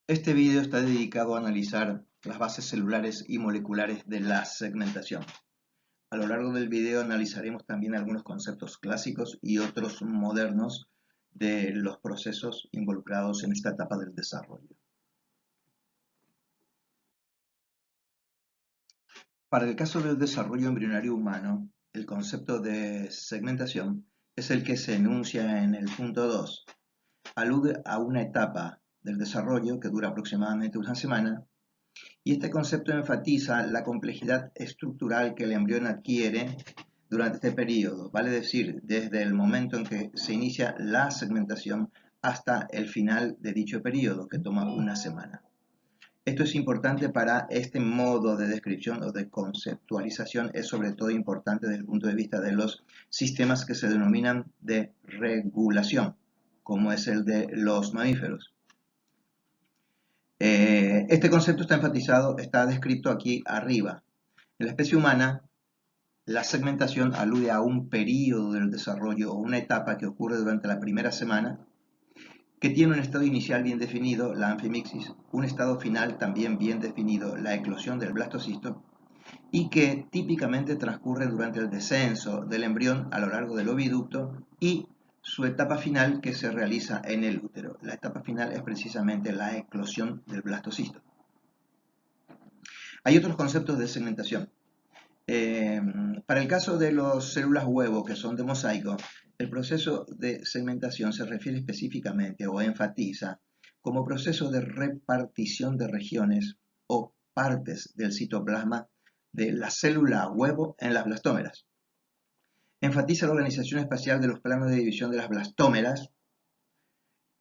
Este video está dedicado a analizar las bases celulares y moleculares de la segmentación. A lo largo del video analizaremos también algunos conceptos clásicos y otros modernos de los procesos involucrados en esta etapa del desarrollo. Para el caso del desarrollo embrionario humano, el concepto de segmentación es el que se enuncia en el punto 2. Alude a una etapa del desarrollo que dura aproximadamente una semana, y este concepto enfatiza la complejidad estructural que el embrión adquiere durante este periodo, vale decir, desde el momento en que se inicia la segmentación hasta el final de dicho periodo, que toma una semana. Esto es importante para este modo de descripción o de conceptualización, es sobre todo importante desde el punto de vista de los sistemas que se denominan de regulación, como es el de los mamíferos. Este concepto está enfatizado, está descrito aquí arriba. En la especie humana, la segmentación alude a un periodo del desarrollo o una etapa que ocurre durante la primera semana, que tiene un estado inicial bien definido, la anfimixis, un estado final también bien definido, la eclosión del blastocisto, y que típicamente transcurre durante el descenso del embrión a lo largo del oviducto y su etapa final que se realiza en el útero. La etapa final es precisamente la eclosión del blastocisto. Hay otros conceptos de segmentación. Para el caso de las células huevo que son de mosaico, el proceso de segmentación se refiere específicamente o enfatiza como proceso de repartición de regiones o partes del citoplasma de la célula huevo en las blastómeras. Enfatiza la organización espacial de los planos de división de las blastómeras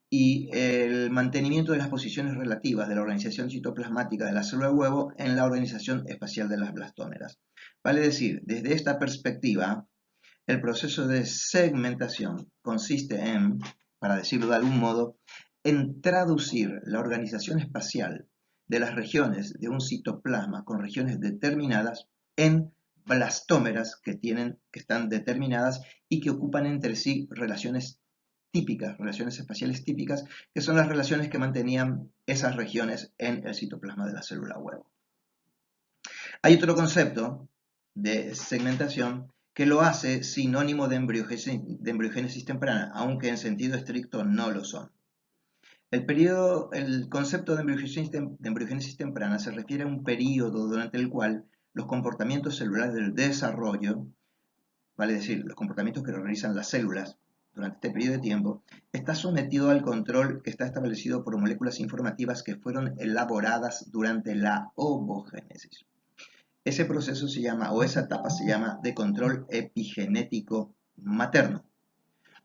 y el mantenimiento de las posiciones relativas de la organización citoplasmática de la célula huevo en la organización espacial de las blastómeras. Vale decir, desde esta perspectiva, el proceso de segmentación consiste en, para decirlo de algún modo, en traducir la organización espacial de las regiones de un citoplasma con regiones determinadas en blastómeras que están determinadas y que ocupan entre sí relaciones típicas, relaciones espaciales típicas, que son las relaciones que mantenían esas regiones en el citoplasma de la célula huevo. Hay otro concepto de segmentación que lo hace sinónimo de embriogénesis temprana, aunque en sentido estricto no lo son. El concepto de embriogénesis temprana se refiere a un periodo durante el cual los comportamientos celulares del desarrollo, vale decir, los comportamientos que realizan las células durante este periodo de tiempo, está sometido al control que está establecido por moléculas informativas que fueron elaboradas durante la ovogénesis. Ese proceso se llama, o esa etapa se llama, de control epigenético materno.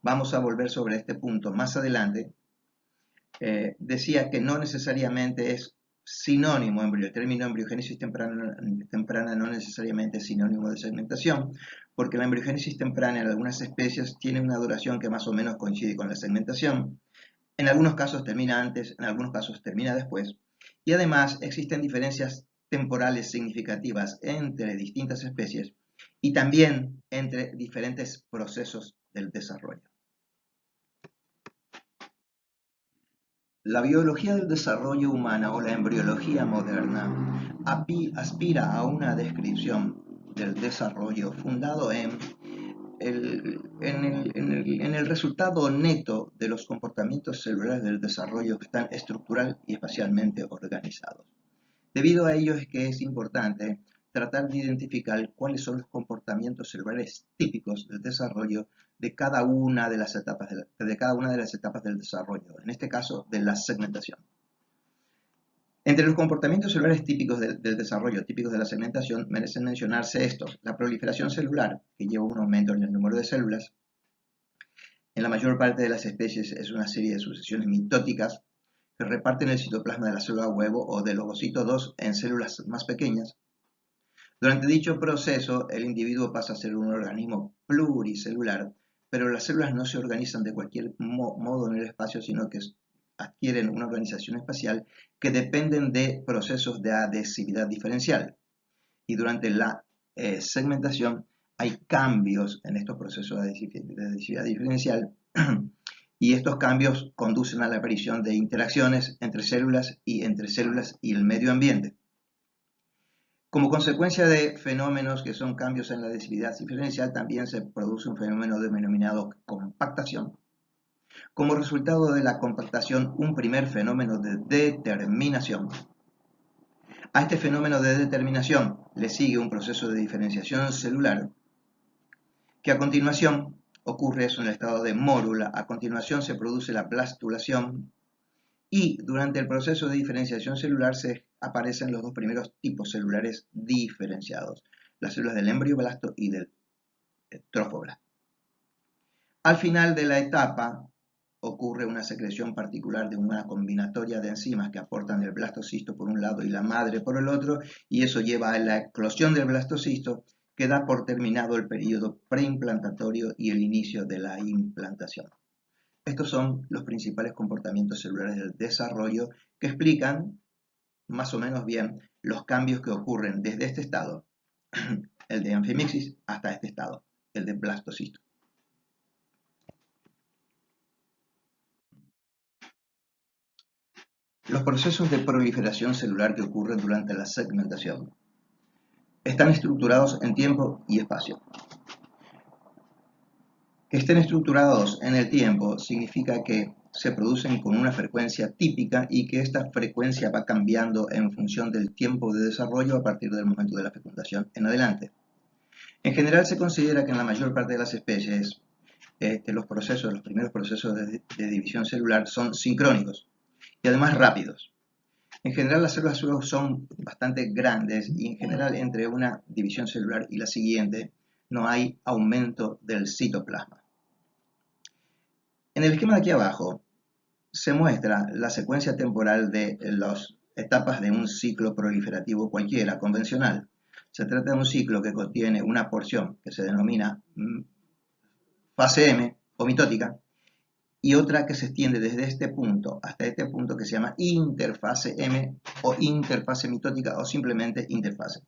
Vamos a volver sobre este punto más adelante. Decía que no necesariamente es sinónimo, el término embriogénesis temprana no necesariamente es sinónimo de segmentación, porque la embriogénesis temprana en algunas especies tiene una duración que más o menos coincide con la segmentación. En algunos casos termina antes, en algunos casos termina después. Y además existen diferencias temporales significativas entre distintas especies y también entre diferentes procesos del desarrollo. La biología del desarrollo humana o la embriología moderna aspira a una descripción del desarrollo fundado en el resultado neto de los comportamientos celulares del desarrollo que están estructural y espacialmente organizados. Debido a ello es que es importante tratar de identificar cuáles son los comportamientos celulares típicos del desarrollo de cada una de las etapas del desarrollo, en este caso de la segmentación. Entre los comportamientos celulares típicos del desarrollo, típicos de la segmentación, merecen mencionarse estos: la proliferación celular, que lleva un aumento en el número de células. En la mayor parte de las especies es una serie de sucesiones mitóticas que reparten el citoplasma de la célula huevo o del ovocito 2 en células más pequeñas. Durante dicho proceso, el individuo pasa a ser un organismo pluricelular, pero las células no se organizan de cualquier modo en el espacio, sino que adquieren una organización espacial que dependen de procesos de adhesividad diferencial. Y durante la segmentación hay cambios en estos procesos de adhesividad diferencial y estos cambios conducen a la aparición de interacciones entre células y entre células y el medio ambiente. Como consecuencia de fenómenos que son cambios en la densidad diferencial, también se produce un fenómeno denominado compactación. Como resultado de la compactación, un primer fenómeno de determinación. A este fenómeno de determinación le sigue un proceso de diferenciación celular, que a continuación ocurre eso en el estado de mórula. A continuación se produce la blastulación y durante el proceso de diferenciación celular se aparecen los dos primeros tipos celulares diferenciados, las células del embrioblasto y del trofoblasto. Al final de la etapa ocurre una secreción particular de una combinatoria de enzimas que aportan el blastocisto por un lado y la madre por el otro, y eso lleva a la eclosión del blastocisto, que da por terminado el periodo preimplantatorio y el inicio de la implantación. Estos son los principales comportamientos celulares del desarrollo que explican más o menos bien los cambios que ocurren desde este estado, el de anfimixis, hasta este estado, el de blastocisto. Los procesos de proliferación celular que ocurren durante la segmentación están estructurados en tiempo y espacio. Que estén estructurados en el tiempo significa que se producen con una frecuencia típica y que esta frecuencia va cambiando en función del tiempo de desarrollo a partir del momento de la fecundación en adelante. En general se considera que en la mayor parte de las especies los primeros procesos de división celular son sincrónicos y además rápidos. En general las células son bastante grandes y en general entre una división celular y la siguiente no hay aumento del citoplasma. En el esquema de aquí abajo se muestra la secuencia temporal de las etapas de un ciclo proliferativo cualquiera, convencional. Se trata de un ciclo que contiene una porción que se denomina fase M o mitótica y otra que se extiende desde este punto hasta este punto que se llama interfase M o interfase mitótica o simplemente interfase.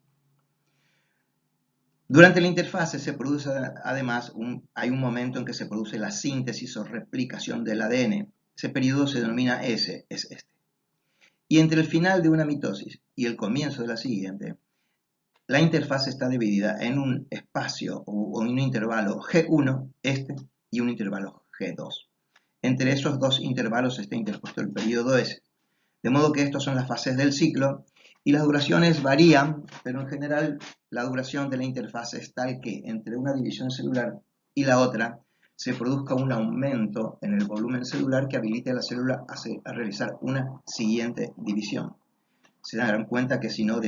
Durante la interfase se produce además hay un momento en que se produce la síntesis o replicación del ADN. Ese periodo se denomina S, es este. Y entre el final de una mitosis y el comienzo de la siguiente, la interfase está dividida en un espacio o en un intervalo G1, este, y un intervalo G2. Entre esos dos intervalos está interpuesto el periodo S. De modo que estas son las fases del ciclo y las duraciones varían, pero en general la duración de la interfase es tal que entre una división celular y la otra se produzca un aumento en el volumen celular que habilite a la célula a realizar una siguiente división. Se darán cuenta que si no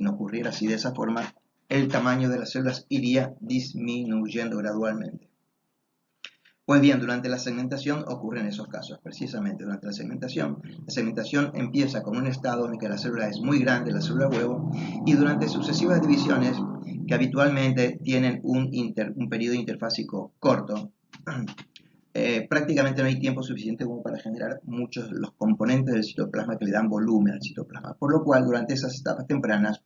ocurriera así de esa forma, el tamaño de las células iría disminuyendo gradualmente. Pues bien, durante la segmentación ocurren esos casos. Precisamente durante la segmentación empieza con un estado en el que la célula es muy grande, la célula huevo, y durante sucesivas divisiones que habitualmente tienen un periodo interfásico corto, prácticamente no hay tiempo suficiente como para generar muchos de los componentes del citoplasma que le dan volumen al citoplasma. Por lo cual, durante esas etapas tempranas,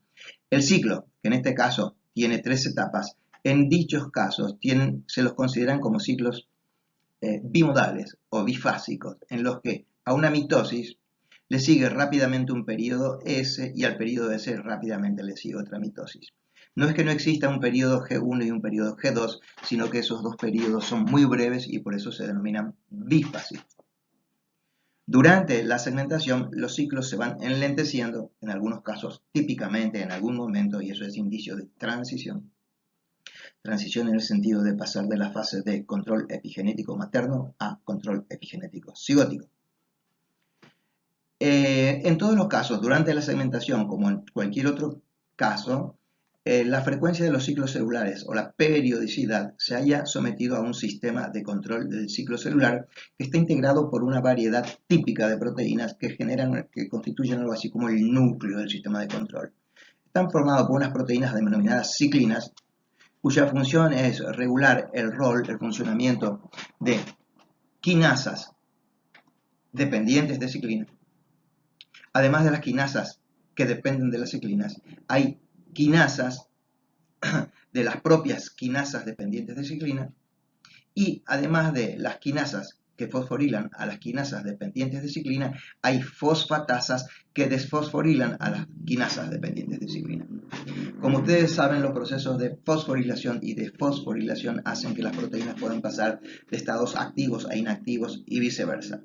el ciclo, que en este caso tiene 3 etapas, en dichos casos se los consideran como ciclos bimodales o bifásicos, en los que a una mitosis le sigue rápidamente un periodo S y al periodo S rápidamente le sigue otra mitosis. No es que no exista un periodo G1 y un periodo G2, sino que esos dos periodos son muy breves y por eso se denominan bifásicos. Durante la segmentación, los ciclos se van enlenteciendo, en algunos casos típicamente en algún momento, y eso es indicio de transición. Transición en el sentido de pasar de la fase de control epigenético materno a control epigenético cigótico. En todos los casos, durante la segmentación, como en cualquier otro caso, la frecuencia de los ciclos celulares o la periodicidad se haya sometido a un sistema de control del ciclo celular que está integrado por una variedad típica de proteínas que constituyen algo así como el núcleo del sistema de control. Están formados por unas proteínas denominadas ciclinas, cuya función es regular el funcionamiento de quinasas dependientes de ciclina. Además de las quinasas que dependen de las ciclinas, hay quinasas de las propias quinasas dependientes de ciclina, y además de las quinasas que fosforilan a las quinasas dependientes de ciclina, hay fosfatasas que desfosforilan a las quinasas dependientes de ciclina. Como ustedes saben, los procesos de fosforilación y desfosforilación hacen que las proteínas puedan pasar de estados activos a inactivos y viceversa.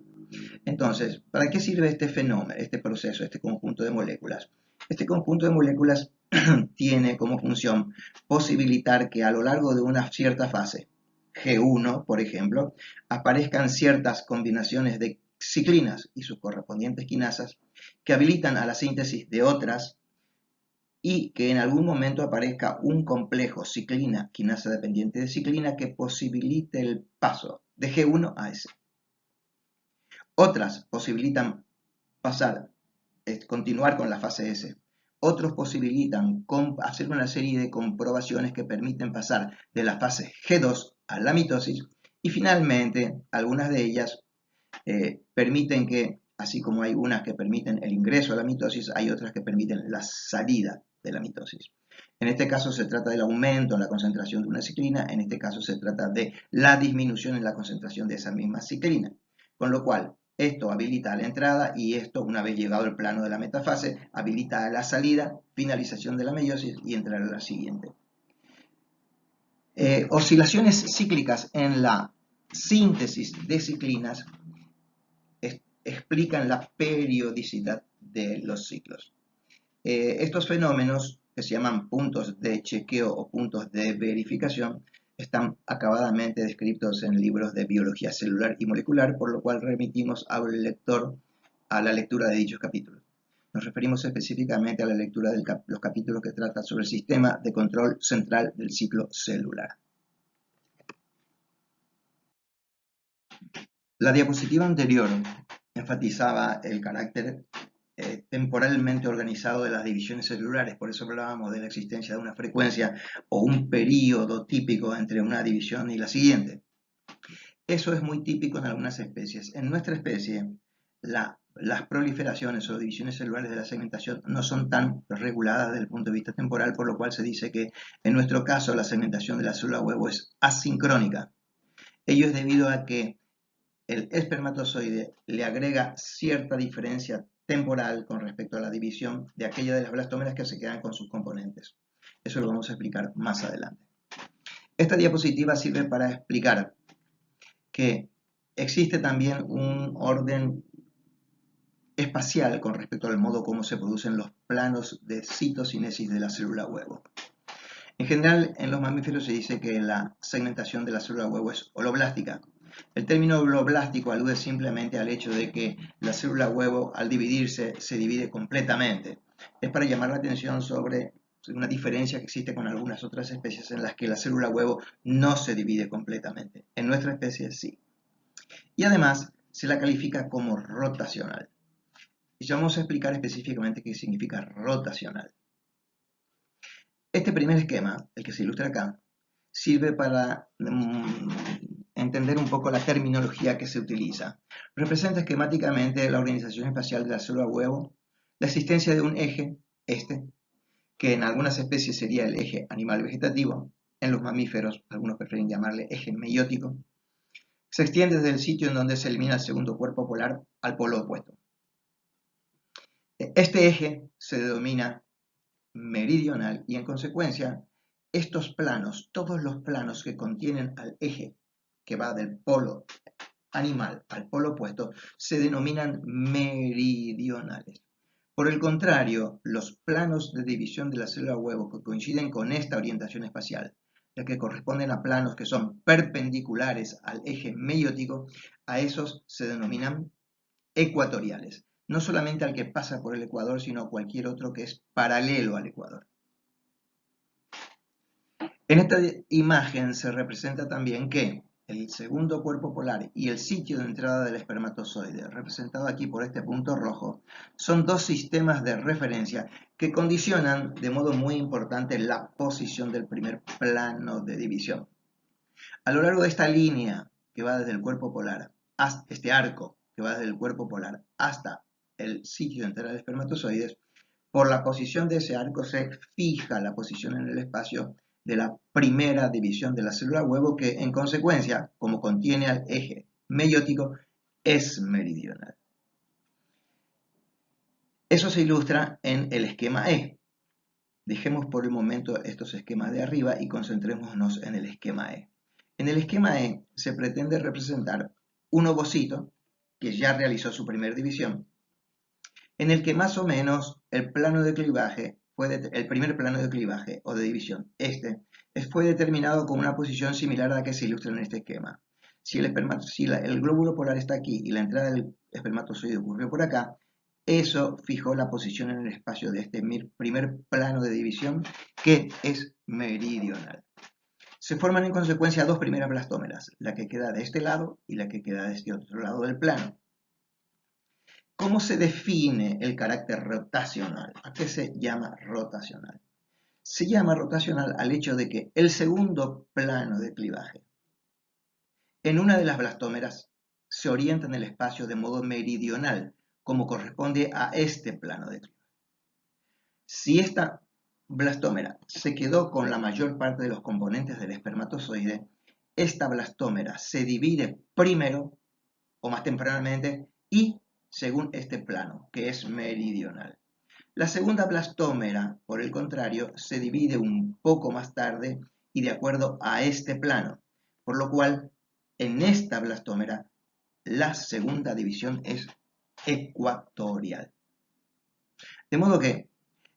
Entonces, ¿para qué sirve este fenómeno, este proceso, este conjunto de moléculas? Este conjunto de moléculas tiene como función posibilitar que a lo largo de una cierta fase, G1, por ejemplo, aparezcan ciertas combinaciones de ciclinas y sus correspondientes quinasas que habilitan a la síntesis de otras y que en algún momento aparezca un complejo ciclina-quinasa dependiente de ciclina que posibilite el paso de G1 a S. Otras posibilitan continuar con la fase S. Otros posibilitan hacer una serie de comprobaciones que permiten pasar de la fase G2 a la mitosis y finalmente algunas de ellas permiten que, así como hay unas que permiten el ingreso a la mitosis, hay otras que permiten la salida de la mitosis. En este caso se trata del aumento en la concentración de una ciclina, en este caso se trata de la disminución en la concentración de esa misma ciclina, con lo cual esto habilita la entrada y esto, una vez llegado al plano de la metafase, habilita la salida, finalización de la meiosis y entrar a la siguiente. Oscilaciones cíclicas en la síntesis de ciclinas explican la periodicidad de los ciclos. Estos fenómenos, que se llaman puntos de chequeo o puntos de verificación, están acabadamente descritos en libros de biología celular y molecular, por lo cual remitimos al lector a la lectura de dichos capítulos. Nos referimos específicamente a la lectura de los capítulos que tratan sobre el sistema de control central del ciclo celular. La diapositiva anterior enfatizaba el carácter temporalmente organizado de las divisiones celulares, por eso hablábamos de la existencia de una frecuencia o un periodo típico entre una división y la siguiente. Eso es muy típico en algunas especies. En nuestra especie, las proliferaciones o divisiones celulares de la segmentación no son tan reguladas desde el punto de vista temporal, por lo cual se dice que en nuestro caso la segmentación de la célula huevo es asincrónica. Ello es debido a que el espermatozoide le agrega cierta diferencia temporal con respecto a la división de aquellas de las blastómeras que se quedan con sus componentes. Eso lo vamos a explicar más adelante. Esta diapositiva sirve para explicar que existe también un orden espacial con respecto al modo como se producen los planos de citocinesis de la célula huevo. En general, en los mamíferos se dice que la segmentación de la célula huevo es holoblástica. El término holoblástico alude simplemente al hecho de que la célula huevo, al dividirse, se divide completamente. Es para llamar la atención sobre una diferencia que existe con algunas otras especies en las que la célula huevo no se divide completamente. En nuestra especie sí. Y además se la califica como rotacional. Y ya vamos a explicar específicamente qué significa rotacional. Este primer esquema, el que se ilustra acá, sirve para entender un poco la terminología que se utiliza. Representa esquemáticamente la organización espacial de la célula huevo, la existencia de un eje, que en algunas especies sería el eje animal vegetativo, en los mamíferos, algunos prefieren llamarle eje meiótico, se extiende desde el sitio en donde se elimina el segundo cuerpo polar al polo opuesto. Este eje se denomina meridional y en consecuencia estos planos, todos los planos que contienen al eje que va del polo animal al polo opuesto, se denominan meridionales. Por el contrario, los planos de división de la célula huevo que coinciden con esta orientación espacial, ya que corresponden a planos que son perpendiculares al eje meiótico, a esos se denominan ecuatoriales. No solamente al que pasa por el ecuador, sino a cualquier otro que es paralelo al ecuador. En esta imagen se representa también que el segundo cuerpo polar y el sitio de entrada del espermatozoide, representado aquí por este punto rojo, son dos sistemas de referencia que condicionan de modo muy importante la posición del primer plano de división. A lo largo de esta línea que va desde el cuerpo polar, hasta este arco que va desde el cuerpo polar hasta el sitio de entrada de espermatozoides, por la posición de ese arco se fija la posición en el espacio de la primera división de la célula huevo, que en consecuencia, como contiene al eje meiótico es meridional. Eso se ilustra en el esquema E. Dejemos por el momento estos esquemas de arriba y concentrémonos en el esquema E. En el esquema E se pretende representar un ovocito que ya realizó su primera división, en el que más o menos el plano de clivaje, el primer plano de clivaje o de división, fue determinado con una posición similar a la que se ilustra en este esquema. Si el glóbulo polar está aquí y la entrada del espermatozoide ocurrió por acá, eso fijó la posición en el espacio de este primer plano de división, que es meridional. Se forman en consecuencia dos primeras blastómeras, la que queda de este lado y la que queda de este otro lado del plano. ¿Cómo se define el carácter rotacional? ¿A qué se llama rotacional? Se llama rotacional al hecho de que el segundo plano de clivaje en una de las blastómeras se orienta en el espacio de modo meridional, como corresponde a este plano de clivaje. Si esta blastómera se quedó con la mayor parte de los componentes del espermatozoide, esta blastómera se divide primero o más tempranamente y según este plano, que es meridional. La segunda blastómera, por el contrario, se divide un poco más tarde y de acuerdo a este plano, por lo cual en esta blastómera la segunda división es ecuatorial. De modo que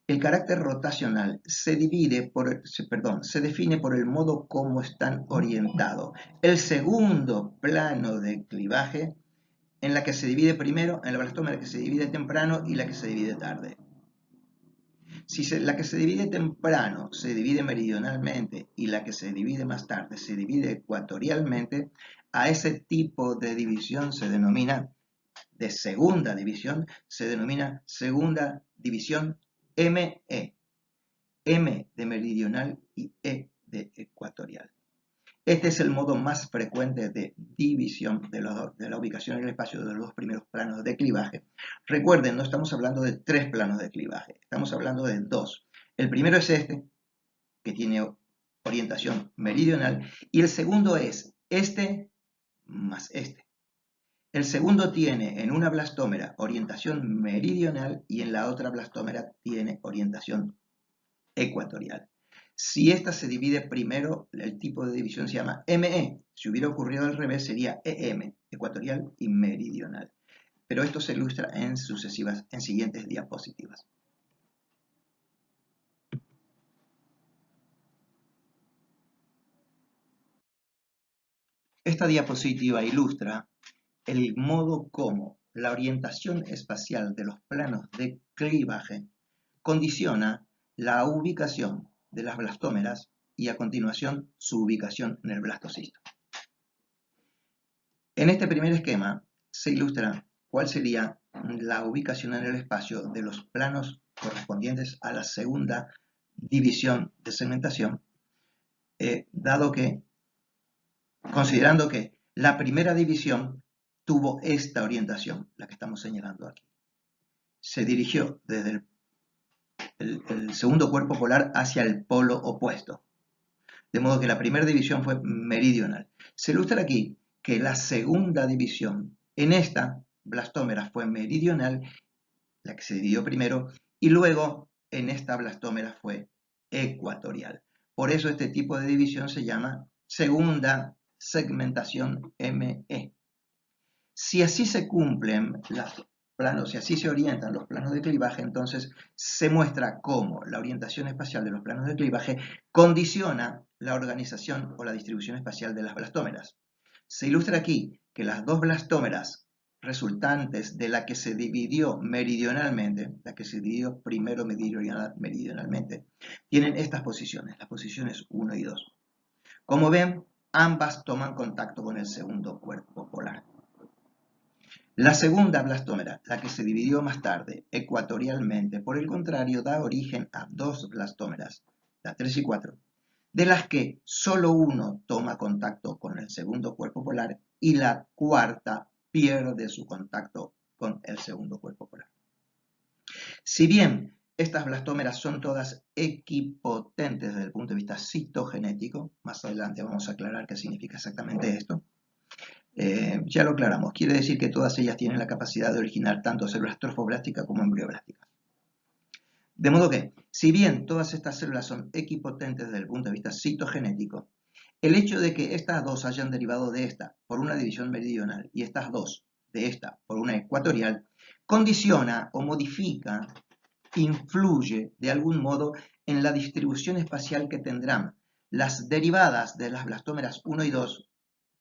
el carácter rotacional se define por el modo como están orientados el segundo plano de clivaje en la que se divide primero, en la blastómera que se divide temprano y la que se divide tarde. Si la que se divide temprano se divide meridionalmente y la que se divide más tarde se divide ecuatorialmente, a ese tipo de división se denomina, de segunda división, se denomina segunda división ME. M de meridional y E de ecuatorial. Este es el modo más frecuente de división de la ubicación en el espacio de los dos primeros planos de clivaje. Recuerden, no estamos hablando de tres planos de clivaje, estamos hablando de dos. El primero es este, que tiene orientación meridional, y el segundo es este más este. El segundo tiene en una blastómera orientación meridional y en la otra blastómera tiene orientación ecuatorial. Si esta se divide primero, el tipo de división se llama ME. Si hubiera ocurrido al revés, sería EM, ecuatorial y meridional. Pero esto se ilustra en siguientes diapositivas. Esta diapositiva ilustra el modo como la orientación espacial de los planos de clivaje condiciona la ubicación de las blastómeras y a continuación su ubicación en el blastocisto. En este primer esquema se ilustra cuál sería la ubicación en el espacio de los planos correspondientes a la segunda división de segmentación, considerando que la primera división tuvo esta orientación, la que estamos señalando aquí. Se dirigió desde el segundo cuerpo polar hacia el polo opuesto, de modo que la primera división fue meridional. Se ilustra aquí que la segunda división en esta blastómera fue meridional, la que se dividió primero, y luego en esta blastómera fue ecuatorial. Por eso este tipo de división se llama segunda segmentación ME. Si así se cumplen los planos, si así se orientan los planos de clivaje, entonces se muestra cómo la orientación espacial de los planos de clivaje condiciona la organización o la distribución espacial de las blastómeras. Se ilustra aquí que las dos blastómeras resultantes de la que se dividió meridionalmente, la que se dividió primero meridionalmente, tienen estas posiciones, las posiciones 1 y 2. Como ven, ambas toman contacto con el segundo cuerpo polar. La segunda blastómera, la que se dividió más tarde ecuatorialmente, por el contrario, da origen a dos blastómeras, la 3 y 4, de las que solo uno toma contacto con el segundo cuerpo polar y la cuarta pierde su contacto con el segundo cuerpo polar. Si bien estas blastómeras son todas equipotentes desde el punto de vista citogenético, más adelante vamos a aclarar qué significa exactamente esto, Ya lo aclaramos, quiere decir que todas ellas tienen la capacidad de originar tanto células trofoblásticas como embrioblásticas. De modo que, si bien todas estas células son equipotentes desde el punto de vista citogenético, el hecho de que estas dos hayan derivado de esta por una división meridional y estas dos de esta por una ecuatorial, condiciona o modifica, influye de algún modo en la distribución espacial que tendrán las derivadas de las blastómeras 1 y 2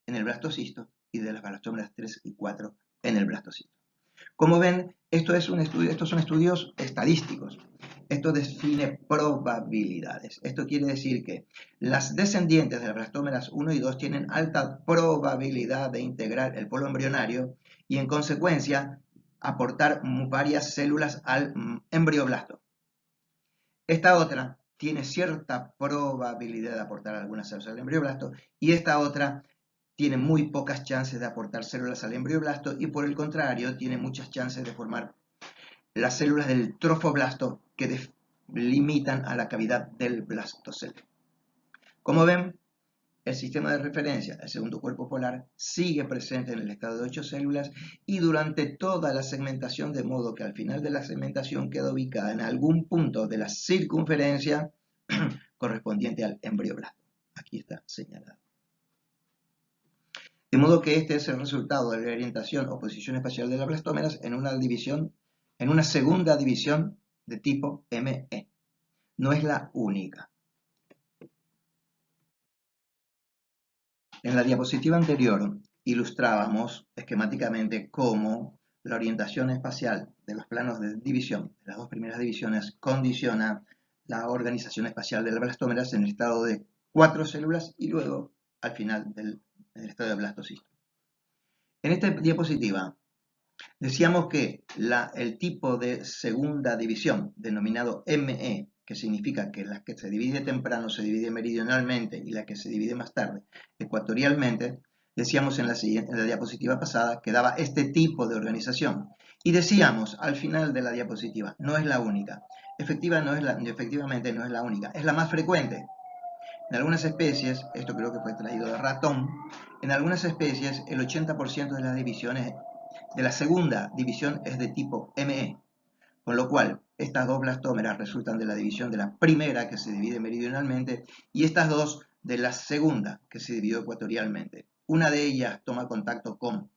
en el blastocisto y de las blastómeras 3 y 4 en el blastocisto. Como ven, estos son estudios estadísticos. Esto define probabilidades. Esto quiere decir que las descendientes de las blastómeras 1 y 2 tienen alta probabilidad de integrar el polo embrionario y en consecuencia aportar varias células al embrioblasto. Esta otra tiene cierta probabilidad de aportar algunas células al embrioblasto y esta otra tiene muy pocas chances de aportar células al embrioblasto y por el contrario tiene muchas chances de formar las células del trofoblasto que limitan a la cavidad del blastocele. Como ven, el sistema de referencia, el segundo cuerpo polar, sigue presente en el estado de 8 células y durante toda la segmentación, de modo que al final de la segmentación queda ubicada en algún punto de la circunferencia correspondiente al embrioblasto. Aquí está señalado. De modo que este es el resultado de la orientación o posición espacial de las blastómeras en una segunda división de tipo ME. No es la única. En la diapositiva anterior ilustrábamos esquemáticamente cómo la orientación espacial de los planos de división, de las dos primeras divisiones, condiciona la organización espacial de las blastómeras en el estado de 4 células y luego al final del estado de blastocisto. En esta diapositiva decíamos que el tipo de segunda división, denominado ME, que significa que la que se divide temprano se divide meridionalmente y la que se divide más tarde ecuatorialmente, decíamos en la diapositiva pasada que daba este tipo de organización. Y decíamos al final de la diapositiva, no es la única. Efectivamente no es la única, es la más frecuente. En algunas especies, esto creo que fue traído de ratón, en algunas especies el 80% de las divisiones de la segunda división es de tipo ME, con lo cual estas dos blastómeras resultan de la división de la primera, que se divide meridionalmente, y estas dos de la segunda, que se dividió ecuatorialmente. Una de ellas toma contacto con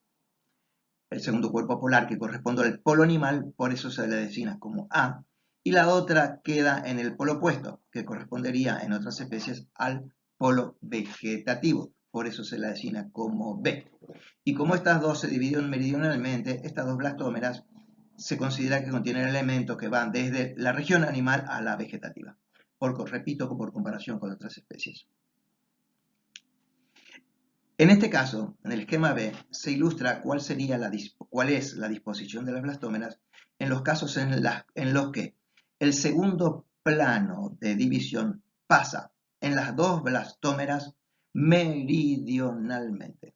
el segundo cuerpo polar, que corresponde al polo animal, por eso se le designa como A, y la otra queda en el polo opuesto, que correspondería en otras especies al polo vegetativo, por eso se la designa como B. Y como estas dos se dividen meridionalmente, estas dos blastómeras se considera que contienen elementos que van desde la región animal a la vegetativa, repito, por comparación con otras especies. En este caso, en el esquema B, se ilustra cuál es la disposición de las blastómeras en los casos en los que el segundo plano de división pasa en las dos blastómeras meridionalmente.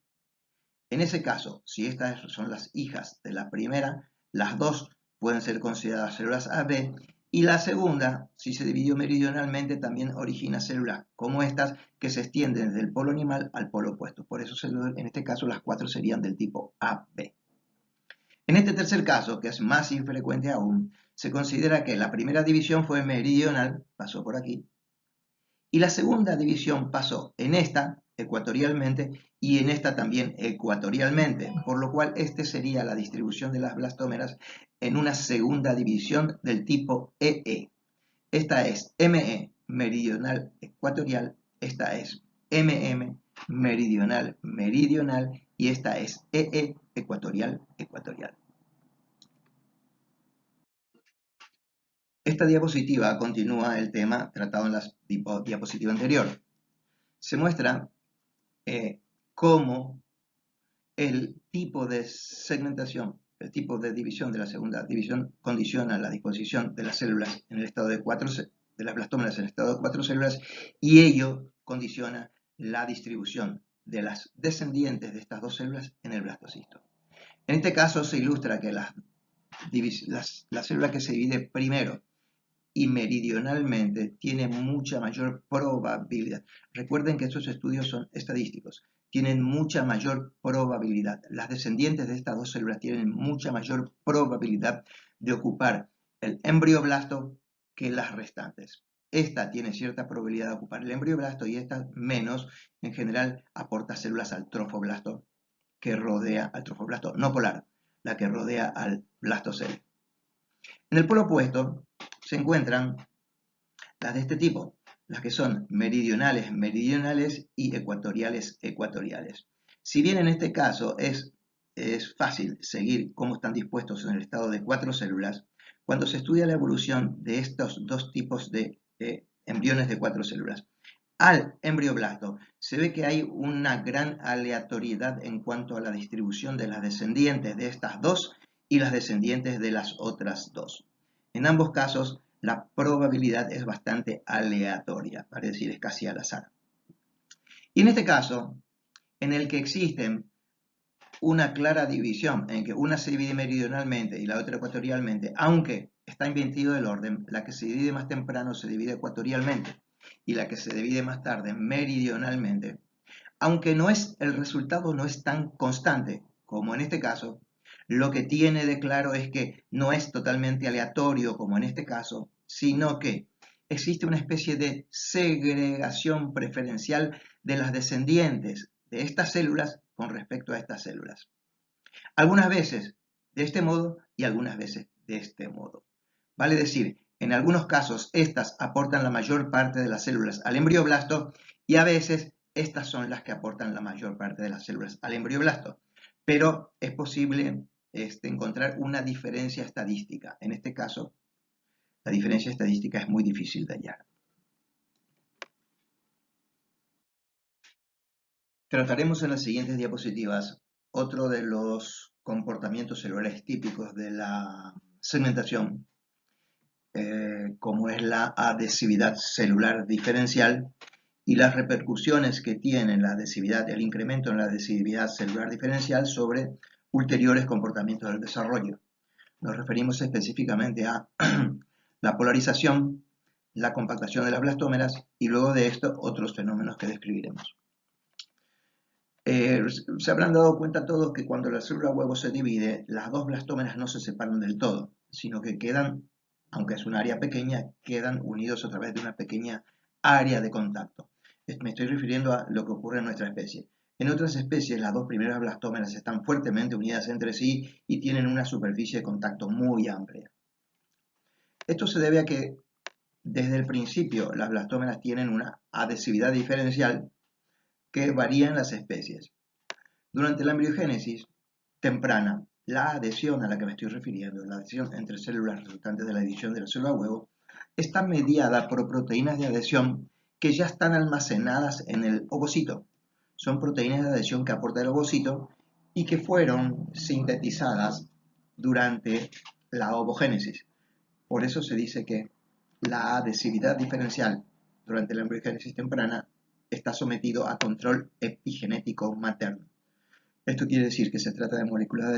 En ese caso, si estas son las hijas de la primera, las dos pueden ser consideradas células AB y la segunda, si se dividió meridionalmente, también origina células como estas que se extienden desde el polo animal al polo opuesto. Por eso en este caso las 4 serían del tipo AB. En este tercer caso, que es más infrecuente aún, se considera que la primera división fue meridional, pasó por aquí, y la segunda división pasó en esta ecuatorialmente y en esta también ecuatorialmente, por lo cual esta sería la distribución de las blastómeras en una segunda división del tipo EE. Esta es ME meridional ecuatorial, esta es MM meridional meridional y esta es EE ecuatorial ecuatorial. Esta diapositiva continúa el tema tratado en la diapositiva anterior. Se muestra cómo el tipo de segmentación, el tipo de división de la segunda división condiciona la disposición de las células en el estado de las blastómeras en el estado de 4 células y ello condiciona la distribución de las descendientes de estas dos células en el blastocisto. En este caso se ilustra que la célula que se divide primero y meridionalmente tiene mucha mayor probabilidad. Recuerden que estos estudios son estadísticos. tienen mucha mayor probabilidad. Las descendientes de estas dos células tienen mucha mayor probabilidad de ocupar el embrioblasto que las restantes. Esta tiene cierta probabilidad de ocupar el embrioblasto y esta menos. En general aporta células al trofoblasto que rodea al trofoblasto no polar, la que rodea al blastocele. En el polo opuesto se encuentran las de este tipo, las que son meridionales, meridionales y ecuatoriales, ecuatoriales. Si bien en este caso es fácil seguir cómo están dispuestos en el estado de 4 células, cuando se estudia la evolución de estos dos tipos de embriones de 4 células, al embrioblasto se ve que hay una gran aleatoriedad en cuanto a la distribución de las descendientes de estas dos y las descendientes de las otras dos. En ambos casos, la probabilidad es bastante aleatoria, para decir, es casi al azar. Y en este caso, en el que existen una clara división, en que una se divide meridionalmente y la otra ecuatorialmente, aunque está invertido el orden, la que se divide más temprano se divide ecuatorialmente y la que se divide más tarde meridionalmente, aunque el resultado no es tan constante como en este caso, lo que tiene de claro es que no es totalmente aleatorio como en este caso, sino que existe una especie de segregación preferencial de las descendientes de estas células con respecto a estas células. Algunas veces de este modo y algunas veces de este modo. Vale decir, en algunos casos estas aportan la mayor parte de las células al embrioblasto y a veces estas son las que aportan la mayor parte de las células al embrioblasto. Pero es posible encontrar una diferencia estadística. En este caso, la diferencia estadística es muy difícil de hallar. Trataremos en las siguientes diapositivas otro de los comportamientos celulares típicos de la segmentación, como es la adhesividad celular diferencial y las repercusiones que tiene la adhesividad, el incremento en la adhesividad celular diferencial sobre ulteriores comportamientos del desarrollo. Nos referimos específicamente a la polarización, la compactación de las blastómeras y luego de esto otros fenómenos que describiremos. Se habrán dado cuenta todos que cuando la célula huevo se divide, las dos blastómeras no se separan del todo, sino que quedan, aunque es un área pequeña, quedan unidos a través de una pequeña área de contacto. Me estoy refiriendo a lo que ocurre en nuestra especie. En otras especies, las dos primeras blastómeras están fuertemente unidas entre sí y tienen una superficie de contacto muy amplia. Esto se debe a que desde el principio las blastómeras tienen una adhesividad diferencial que varía en las especies. Durante la embriogénesis temprana, la adhesión a la que me estoy refiriendo, la adhesión entre células resultantes de la división de la célula huevo, está mediada por proteínas de adhesión que ya están almacenadas en el ovocito. Son proteínas de adhesión que aporta el ovocito y que fueron sintetizadas durante la ovogénesis. Por eso se dice que la adhesividad diferencial durante la embriogénesis temprana está sometido a control epigenético materno. Esto quiere decir que se trata de moléculas de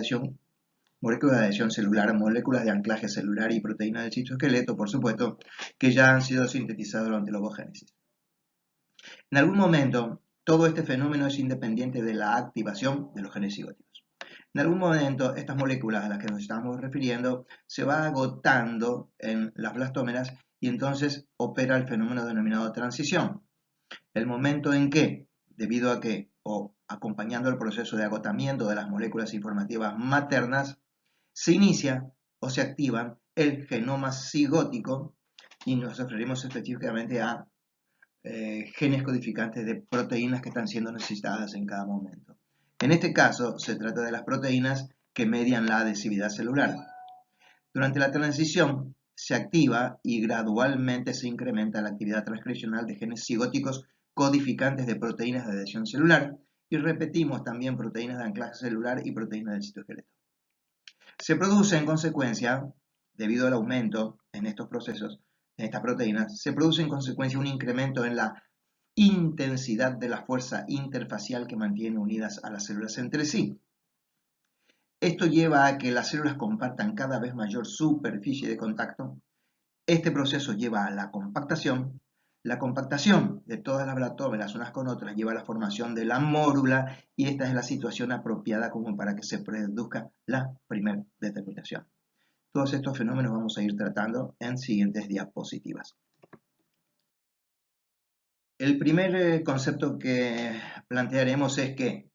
adhesión celular, moléculas de anclaje celular y proteínas del citoesqueleto, por supuesto, que ya han sido sintetizadas durante la ovogénesis. En algún momento, todo este fenómeno es independiente de la activación de los genes cigóticos. En algún momento, estas moléculas a las que nos estamos refiriendo se van agotando en las blastómeras y entonces opera el fenómeno denominado transición. El momento en que, debido a que, o acompañando el proceso de agotamiento de las moléculas informativas maternas, se inicia o se activa el genoma cigótico y nos referimos específicamente a genes codificantes de proteínas que están siendo necesitadas en cada momento. En este caso, se trata de las proteínas que median la adhesividad celular. Durante la transición, se activa y gradualmente se incrementa la actividad transcripcional de genes cigóticos codificantes de proteínas de adhesión celular y repetimos también proteínas de anclaje celular y proteínas del citoesqueleto. Se produce en consecuencia, debido al aumento en estos procesos, en estas proteínas, se produce en consecuencia un incremento en la intensidad de la fuerza interfacial que mantiene unidas a las células entre sí. Esto lleva a que las células compartan cada vez mayor superficie de contacto. Este proceso lleva a la compactación, La compactación de todas las blatómeras unas con otras lleva a la formación de la mórula y esta es la situación apropiada como para que se produzca la primera determinación. Todos estos fenómenos vamos a ir tratando en siguientes diapositivas. El primer concepto que plantearemos es que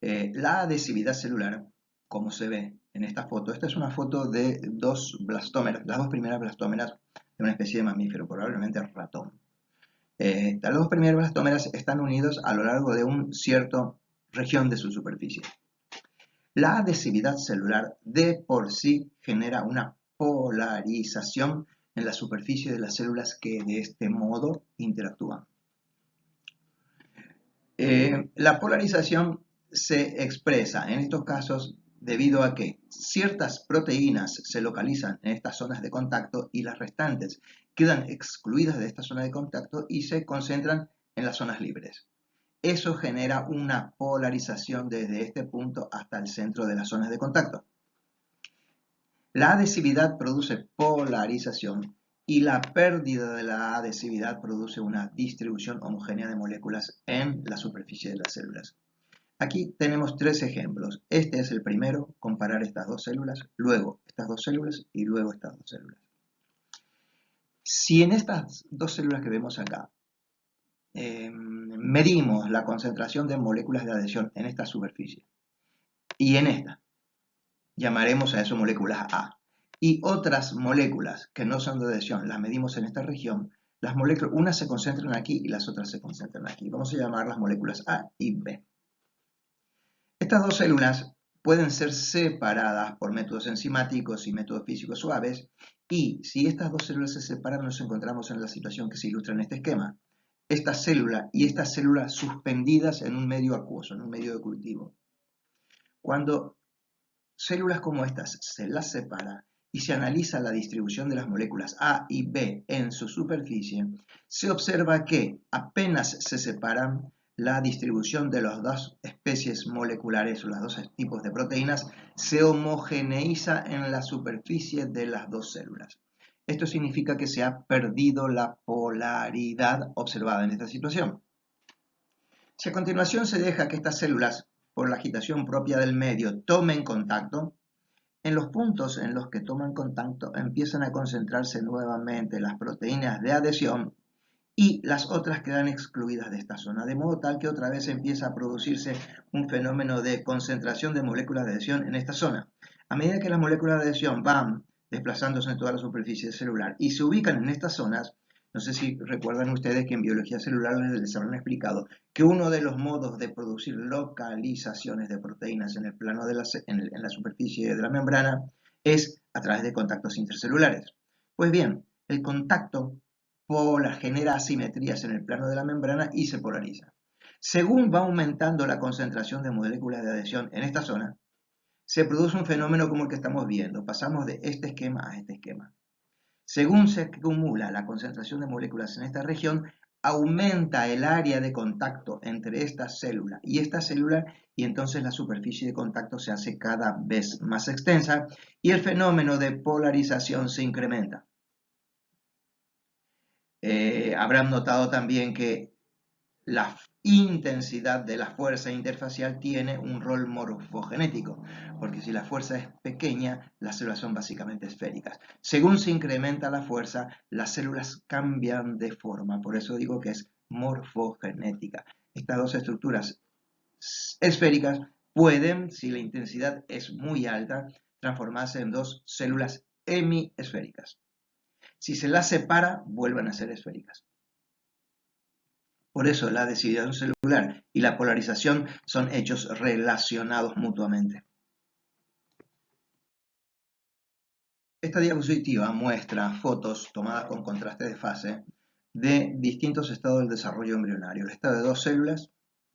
la adhesividad celular, como se ve en esta foto, esta es una foto de dos blastómeras, las dos primeras blastómeras de una especie de mamífero, probablemente ratón. Las dos primeras blastómeras están unidos a lo largo de una cierta región de su superficie. La adhesividad celular de por sí genera una polarización en la superficie de las células que de este modo interactúan. La polarización se expresa en estos casos debido a que ciertas proteínas se localizan en estas zonas de contacto y las restantes quedan excluidas de esta zona de contacto y se concentran en las zonas libres. Eso genera una polarización desde este punto hasta el centro de las zonas de contacto. La adhesividad produce polarización y la pérdida de la adhesividad produce una distribución homogénea de moléculas en la superficie de las células. Aquí tenemos tres ejemplos. Este es el primero, comparar estas dos células, luego estas dos células y luego estas dos células. Si en estas dos células que vemos acá medimos la concentración de moléculas de adhesión en esta superficie y en esta, llamaremos a eso moléculas A, y otras moléculas que no son de adhesión las medimos en esta región, las moléculas, unas se concentran aquí y las otras se concentran aquí. Vamos a llamarlas moléculas A y B. Estas dos células pueden ser separadas por métodos enzimáticos y métodos físicos suaves, y si estas dos células se separan nos encontramos en la situación que se ilustra en este esquema. Esta célula y esta célula suspendidas en un medio acuoso, en un medio de cultivo. Cuando células como estas se las separa y se analiza la distribución de las moléculas A y B en su superficie, se observa que apenas se separan, la distribución de las dos especies moleculares o los dos tipos de proteínas se homogeneiza en la superficie de las dos células. Esto significa que se ha perdido la polaridad observada en esta situación. Si a continuación se deja que estas células, por la agitación propia del medio, tomen contacto, en los puntos en los que toman contacto empiezan a concentrarse nuevamente las proteínas de adhesión y las otras quedan excluidas de esta zona, de modo tal que otra vez empieza a producirse un fenómeno de concentración de moléculas de adhesión en esta zona. A medida que las moléculas de adhesión van desplazándose en toda la superficie celular y se ubican en estas zonas, no sé si recuerdan ustedes que en biología celular les habrán explicado que uno de los modos de producir localizaciones de proteínas en el plano de en la superficie de la membrana es a través de contactos intercelulares. Pues bien, el contacto genera asimetrías en el plano de la membrana y se polariza. Según va aumentando la concentración de moléculas de adhesión en esta zona, se produce un fenómeno como el que estamos viendo. Pasamos de este esquema a este esquema. Según se acumula la concentración de moléculas en esta región, aumenta el área de contacto entre esta célula y entonces la superficie de contacto se hace cada vez más extensa y el fenómeno de polarización se incrementa. Habrán notado también que la intensidad de la fuerza interfacial tiene un rol morfogenético, porque si la fuerza es pequeña, las células son básicamente esféricas. Según se incrementa la fuerza, las células cambian de forma, por eso digo que es morfogenética. Estas dos estructuras esféricas pueden, si la intensidad es muy alta, transformarse en dos células hemiesféricas. Si se las separa, vuelven a ser esféricas. Por eso la adhesividad celular y la polarización son hechos relacionados mutuamente. Esta diapositiva muestra fotos tomadas con contraste de fase de distintos estados del desarrollo embrionario. El estado de 2 células,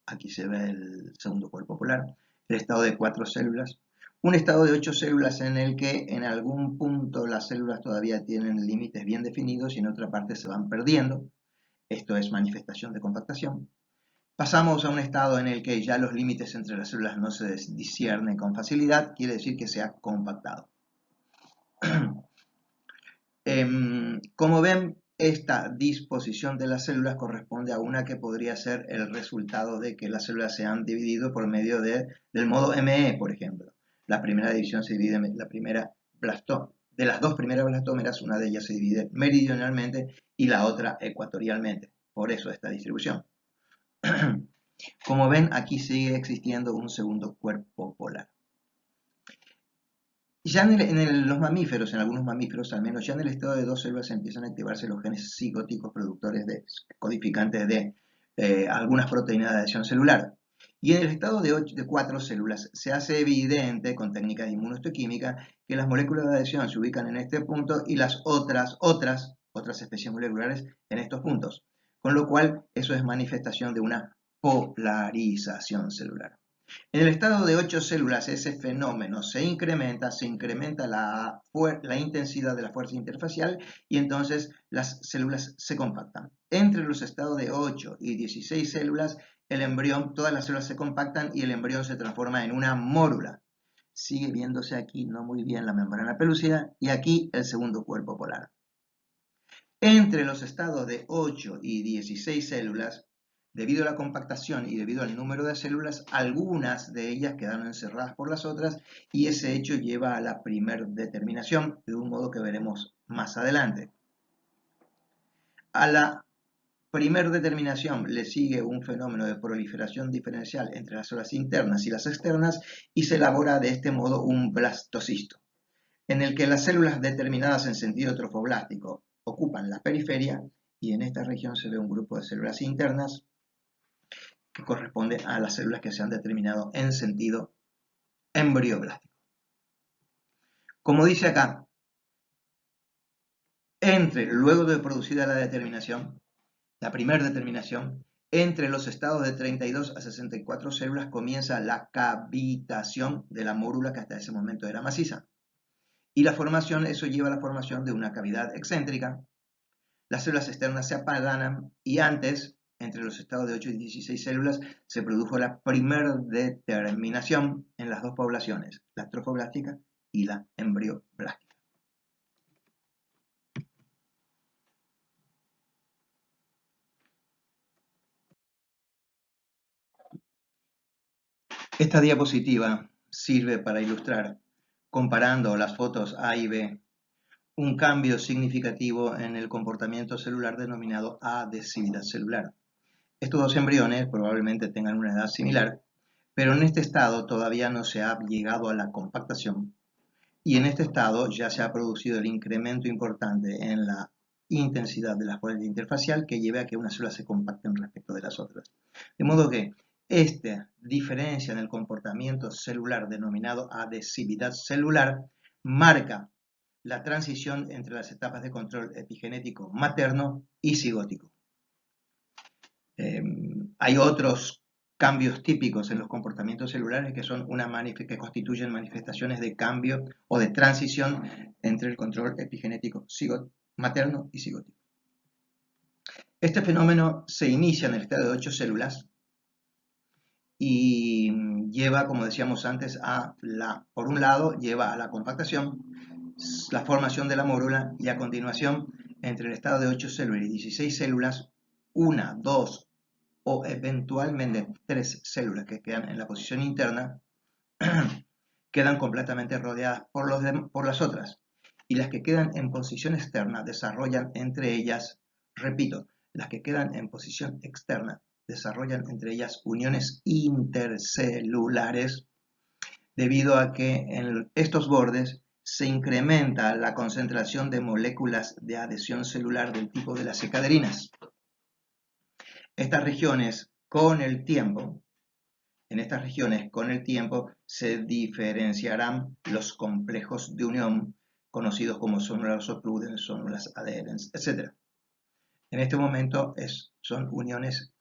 aquí se ve el segundo cuerpo polar, el estado de 4 células, un estado de 8 células en el que en algún punto las células todavía tienen límites bien definidos y en otra parte se van perdiendo. Esto es manifestación de compactación. Pasamos a un estado en el que ya los límites entre las células no se disciernen con facilidad, quiere decir que se ha compactado. Como ven, esta disposición de las células corresponde a una que podría ser el resultado de que las células se han dividido por medio del modo ME, por ejemplo. La primera división se divide en la primera blastoma. De las dos primeras blastómeras, una de ellas se divide meridionalmente y la otra ecuatorialmente. Por eso esta distribución. Como ven, aquí sigue existiendo un segundo cuerpo polar. Ya los mamíferos, en algunos mamíferos al menos, ya en el estado de 2 células empiezan a activarse los genes cigóticos productores codificantes de algunas proteínas de adhesión celular. Y en el estado de 4 células se hace evidente con técnicas de inmunohistoquímica que las moléculas de adhesión se ubican en este punto y las otras especies moleculares en estos puntos. Con lo cual, eso es manifestación de una polarización celular. En el estado de 8 células ese fenómeno se incrementa la intensidad de la fuerza interfacial y entonces las células se compactan. Entre los estados de 8 y 16 células, el embrión, todas las células se compactan y el embrión se transforma en una mórula. Sigue viéndose aquí no muy bien la membrana pelúcida y aquí el segundo cuerpo polar. Entre los estados de 8 y 16 células, debido a la compactación y debido al número de células, algunas de ellas quedaron encerradas por las otras y ese hecho lleva a la primer determinación, de un modo que veremos más adelante. A la primer determinación le sigue un fenómeno de proliferación diferencial entre las células internas y las externas y se elabora de este modo un blastocisto, en el que las células determinadas en sentido trofoblástico ocupan la periferia y en esta región se ve un grupo de células internas que corresponde a las células que se han determinado en sentido embrioblástico. Como dice acá, luego de producida la determinación, la primera determinación, entre los estados de 32 a 64 células comienza la cavitación de la mórula que hasta ese momento era maciza. Y eso lleva a la formación de una cavidad excéntrica. Las células externas se apalanan y antes, entre los estados de 8 y 16 células, se produjo la primera determinación en las dos poblaciones, la trofoblástica y la embrioblástica. Esta diapositiva sirve para ilustrar, comparando las fotos A y B, un cambio significativo en el comportamiento celular denominado adhesividad celular. Estos dos embriones probablemente tengan una edad similar, pero en este estado todavía no se ha llegado a la compactación y en este estado ya se ha producido el incremento importante en la intensidad de la fuerza interfacial que lleve a que unas células se compacten respecto de las otras. De modo que esta diferencia en el comportamiento celular denominado adhesividad celular marca la transición entre las etapas de control epigenético materno y cigótico. Hay otros cambios típicos en los comportamientos celulares que constituyen manifestaciones de cambio o de transición entre el control epigenético materno y cigótico. Este fenómeno se inicia en el estado de 8 células y lleva, como decíamos antes, por un lado, lleva a la compactación, la formación de la mórula y a continuación, entre el estado de 8 células y 16 células, 1, 2 o eventualmente 3 células que quedan en la posición interna quedan completamente rodeadas por las otras y las que quedan en posición externa desarrollan entre ellas, repito, las que quedan en posición externa desarrollan entre ellas uniones intercelulares debido a que en estos bordes se incrementa la concentración de moléculas de adhesión celular del tipo de las ecaderinas. Estas regiones, con el tiempo, se diferenciarán los complejos de unión conocidos como zonulas occludens, zonulas adherens, etc. En este momento son uniones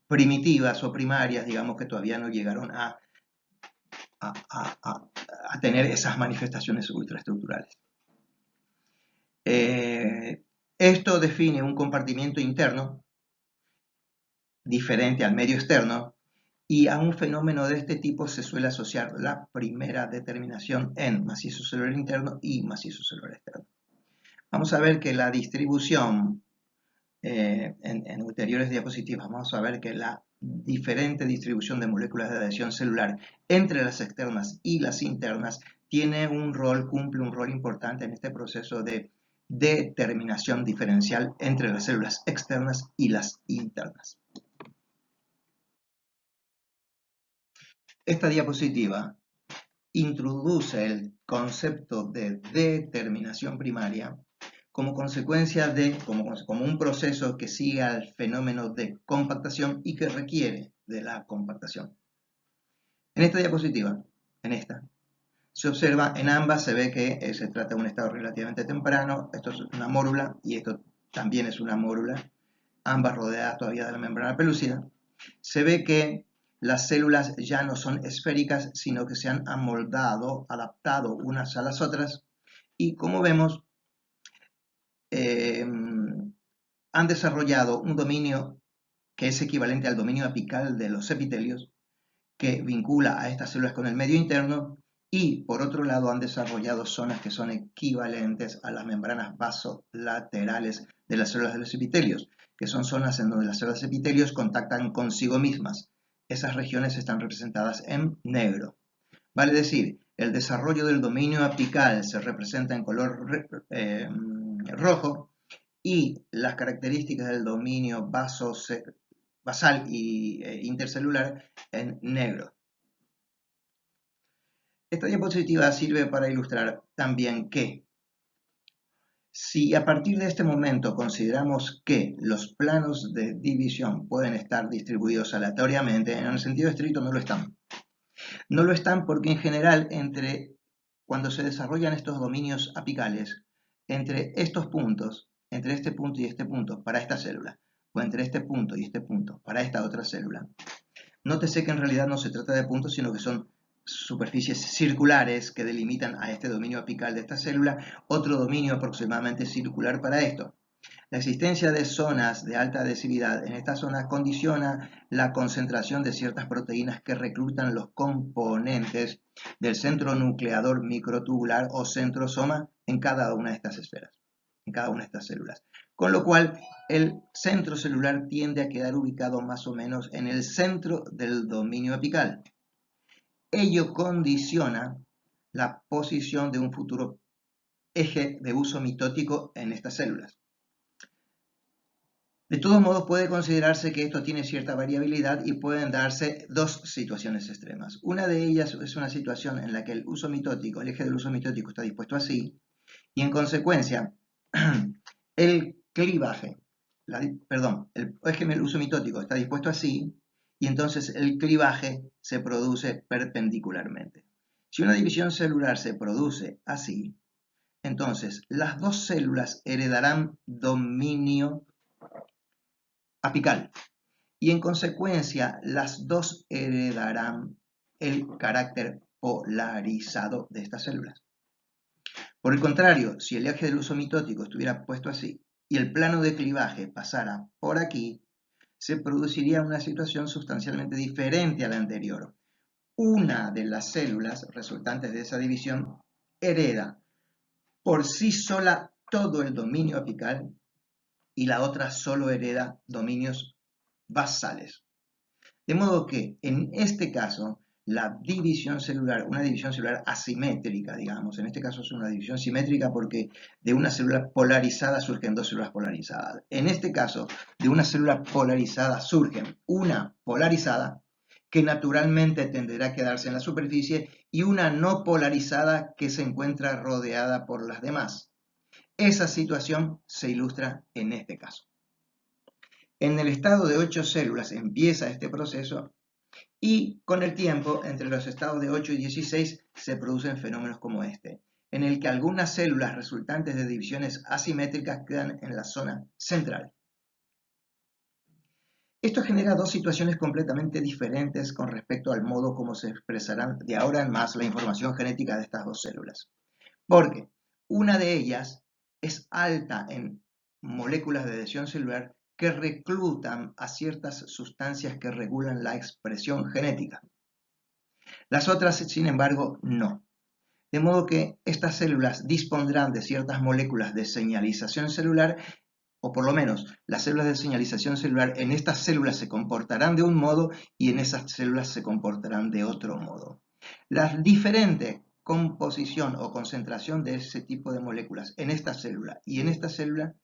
primitivas o primarias, digamos que todavía no llegaron a tener esas manifestaciones ultraestructurales. Esto define un compartimiento interno diferente al medio externo y a un fenómeno de este tipo se suele asociar la primera determinación en macizo celular interno y macizo celular externo. vamos a ver que la distribución, en ulteriores diapositivas, vamos a ver que la diferente distribución de moléculas de adhesión celular entre las externas y las internas cumple un rol importante en este proceso de determinación diferencial entre las células externas y las internas. Esta diapositiva introduce el concepto de determinación primaria como consecuencia de, como un proceso que sigue al fenómeno de compactación y que requiere de la compactación. En esta diapositiva, se observa, en ambas se ve que se trata de un estado relativamente temprano, esto es una mórula y esto también es una mórula, ambas rodeadas todavía de la membrana pelúcida. Se ve que las células ya no son esféricas, sino que se han amoldado, adaptado unas a las otras, y como vemos, han desarrollado un dominio que es equivalente al dominio apical de los epitelios, que vincula a estas células con el medio interno, y por otro lado han desarrollado zonas que son equivalentes a las membranas vasolaterales de las células de los epitelios, que son zonas en donde las células de epitelios contactan consigo mismas. Esas regiones están representadas en negro. Vale decir, el desarrollo del dominio apical se representa en color rojo y las características del dominio basal y intercelular en negro. Esta diapositiva sirve para ilustrar también que si a partir de este momento consideramos que los planos de división pueden estar distribuidos aleatoriamente, en el sentido estricto no lo están. No lo están porque en general cuando se desarrollan estos dominios apicales, entre estos puntos, entre este punto y este punto para esta célula, o entre este punto y este punto para esta otra célula, nótese que en realidad no se trata de puntos, sino que son superficies circulares que delimitan a este dominio apical de esta célula, otro dominio aproximadamente circular para esto. La existencia de zonas de alta adhesividad en estas zonas condiciona la concentración de ciertas proteínas que reclutan los componentes del centro nucleador microtubular o centrosoma en cada una de estas esferas, en cada una de estas células. Con lo cual, el centro celular tiende a quedar ubicado más o menos en el centro del dominio apical. Ello condiciona la posición de un futuro eje de uso mitótico en estas células. De todos modos, puede considerarse que esto tiene cierta variabilidad y pueden darse dos situaciones extremas. Una de ellas es una situación en la que el uso mitótico, el eje del uso mitótico está dispuesto así, y en consecuencia, el clivaje, el eje del uso mitótico está dispuesto así, y entonces el clivaje se produce perpendicularmente. Si una división celular se produce así, entonces las dos células heredarán dominio apical y en consecuencia las dos heredarán el carácter polarizado de estas células. Por el contrario, si el eje del uso mitótico estuviera puesto así y el plano de clivaje pasara por aquí, se produciría una situación sustancialmente diferente a la anterior. Una de las células resultantes de esa división hereda por sí sola todo el dominio apical y la otra solo hereda dominios basales. De modo que en este caso, la división celular, una división celular asimétrica, digamos, en este caso es una división simétrica porque de una célula polarizada surgen dos células polarizadas. En este caso, de una célula polarizada surgen una polarizada que naturalmente tenderá a quedarse en la superficie y una no polarizada que se encuentra rodeada por las demás. Esa situación se ilustra en este caso. En el estado de 8 células empieza este proceso y con el tiempo, entre los estados de 8 y 16, se producen fenómenos como este, en el que algunas células resultantes de divisiones asimétricas quedan en la zona central. Esto genera dos situaciones completamente diferentes con respecto al modo como se expresarán de ahora en más la información genética de estas dos células. Porque una de ellas es alta en moléculas de adhesión celular que reclutan a ciertas sustancias que regulan la expresión genética. Las otras, sin embargo, no. De modo que estas células dispondrán de ciertas moléculas de señalización celular, o por lo menos las células de señalización celular en estas células se comportarán de un modo y en esas células se comportarán de otro modo. La diferente composición o concentración de ese tipo de moléculas en esta célula y en esta célula,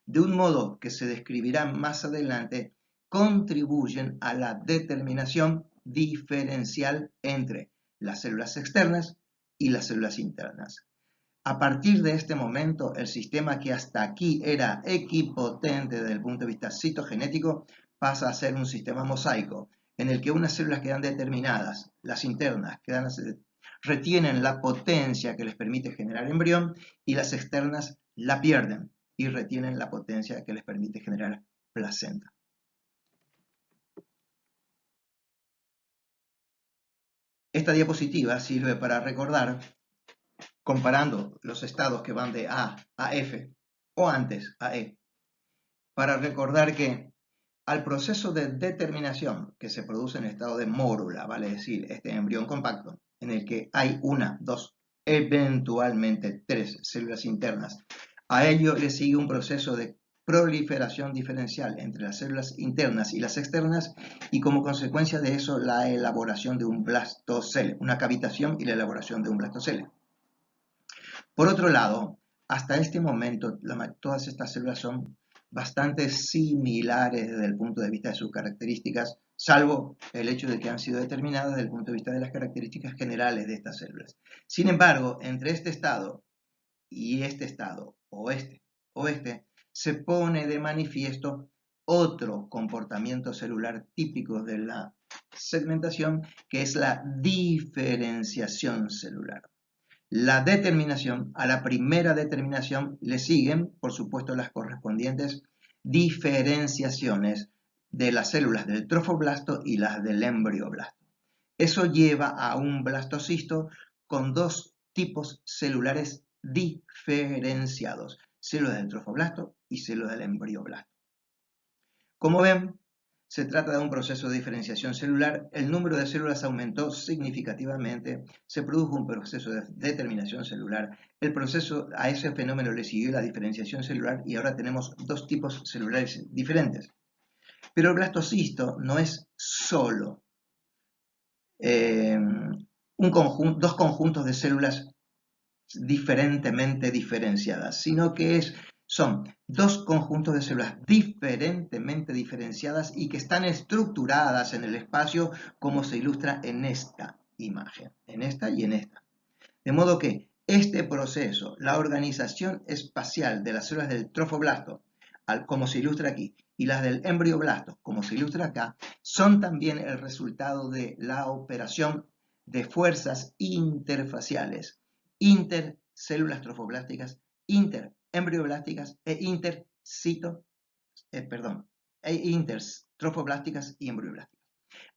de un modo que se describirá más adelante, contribuyen a la determinación diferencial entre las células externas y las células internas. A partir de este momento, el sistema que hasta aquí era equipotente desde el punto de vista citogenético pasa a ser un sistema mosaico, en el que unas células quedan determinadas, las internas retienen la potencia que les permite generar embrión y las externas la pierden y retienen la potencia que les permite generar placenta. Esta diapositiva sirve para recordar, comparando los estados que van de A a F o antes a E, para recordar que al proceso de determinación que se produce en estado de mórula, vale decir, este embrión compacto, en el que hay una, dos, eventualmente tres células internas, a ello le sigue un proceso de proliferación diferencial entre las células internas y las externas, y como consecuencia de eso la elaboración de un blastocele, una cavitación y la elaboración de un blastocele. Por otro lado, hasta este momento todas estas células son bastante similares desde el punto de vista de sus características, salvo el hecho de que han sido determinadas desde el punto de vista de las características generales de estas células. Sin embargo, entre este estado y este estado, oeste, se pone de manifiesto otro comportamiento celular típico de la segmentación, que es la diferenciación celular. La determinación, a la primera determinación le siguen, por supuesto, las correspondientes diferenciaciones de las células del trofoblasto y las del embrioblasto. Eso lleva a un blastocisto con dos tipos celulares diferenciados, células del trofoblasto y células del embrioblasto. Como ven, se trata de un proceso de diferenciación celular, el número de células aumentó significativamente, se produjo un proceso de determinación celular, a ese fenómeno le siguió la diferenciación celular y ahora tenemos dos tipos celulares diferentes. Pero el blastocisto no es solo dos conjuntos de células diferentemente diferenciadas, sino que son dos conjuntos de células diferentemente diferenciadas y que están estructuradas en el espacio como se ilustra en esta imagen, en esta y en esta. De modo que este proceso, la organización espacial de las células del trofoblasto, como se ilustra aquí, y las del embrioblasto, como se ilustra acá, son también el resultado de la operación de fuerzas interfaciales, intercélulas trofoblásticas, interembrioblásticas e intertrofoblásticas y embrioblásticas.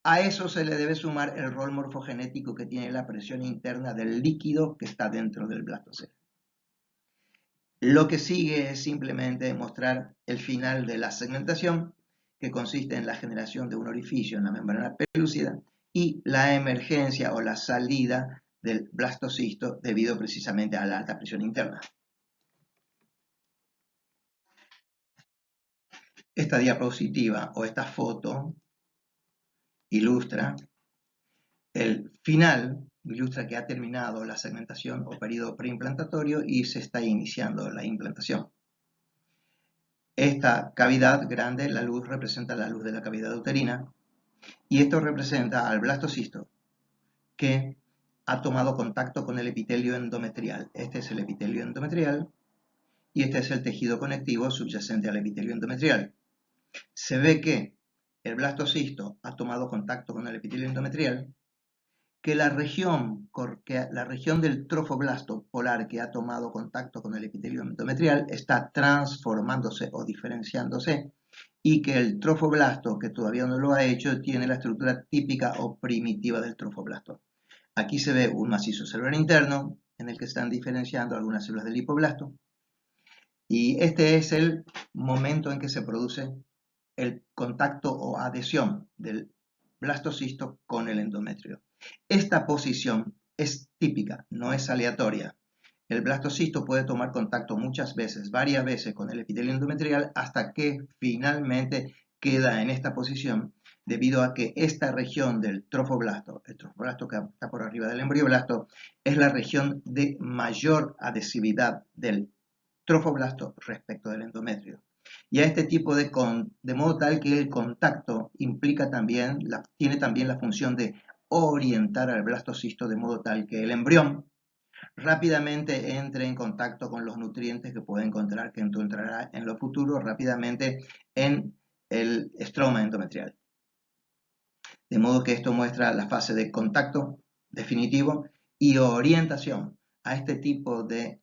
A eso se le debe sumar el rol morfogenético que tiene la presión interna del líquido que está dentro del blastocele. Lo que sigue es simplemente mostrar el final de la segmentación, que consiste en la generación de un orificio en la membrana pelúcida y la emergencia o la salida del blastocisto debido precisamente a la alta presión interna. Esta diapositiva o esta foto ilustra el final, ilustra que ha terminado la segmentación o periodo preimplantatorio y se está iniciando la implantación. Esta cavidad grande, la luz, representa la luz de la cavidad uterina y esto representa al blastocisto que ha tomado contacto con el epitelio endometrial. Este es el epitelio endometrial y este es el tejido conectivo subyacente al epitelio endometrial. Se ve que el blastocisto ha tomado contacto con el epitelio endometrial, que la región del trofoblasto polar que ha tomado contacto con el epitelio endometrial está transformándose o diferenciándose y que el trofoblasto, que todavía no lo ha hecho, tiene la estructura típica o primitiva del trofoblasto. Aquí se ve un macizo celular interno en el que están diferenciando algunas células del lipoblasto y este es el momento en que se produce el contacto o adhesión del blastocisto con el endometrio. Esta posición es típica, no es aleatoria. El blastocisto puede tomar contacto muchas veces, varias veces con el epitelio endometrial hasta que finalmente queda en esta posición debido a que esta región del trofoblasto, el trofoblasto que está por arriba del embrioblasto, es la región de mayor adhesividad del trofoblasto respecto del endometrio. Y a este tipo de modo tal que el contacto implica también, tiene también la función de orientar al blastocisto de modo tal que el embrión rápidamente entre en contacto con los nutrientes que puede encontrar, que encontrará en lo futuro rápidamente en el estroma endometrial. De modo que esto muestra la fase de contacto definitivo y orientación. A este tipo de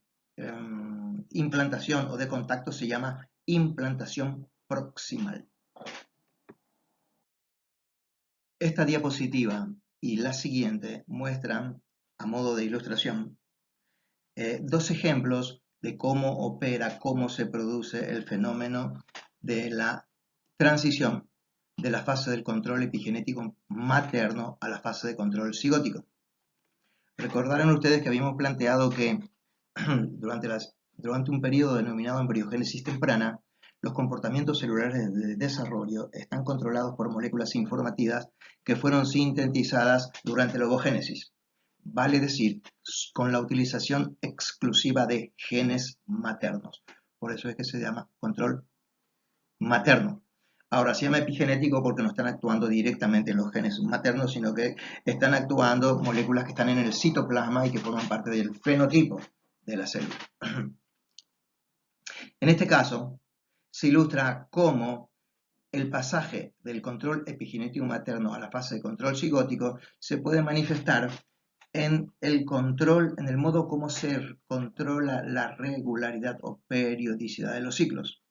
implantación o de contacto se llama implantación proximal. Esta diapositiva y la siguiente muestran, a modo de ilustración, dos ejemplos de cómo opera, cómo se produce el fenómeno de la transición de la fase del control epigenético materno a la fase de control cigótico. Recordarán ustedes que habíamos planteado que durante un periodo denominado embriogénesis temprana, los comportamientos celulares de desarrollo están controlados por moléculas informativas que fueron sintetizadas durante la ovogénesis. Vale decir, con la utilización exclusiva de genes maternos. Por eso es que se llama control materno. Ahora se llama epigenético porque no están actuando directamente los genes maternos, sino que están actuando moléculas que están en el citoplasma y que forman parte del fenotipo de la célula. En este caso, se ilustra cómo el pasaje del control epigenético materno a la fase de control cigótico se puede manifestar en el control, en el modo como se controla la regularidad o periodicidad de los ciclos.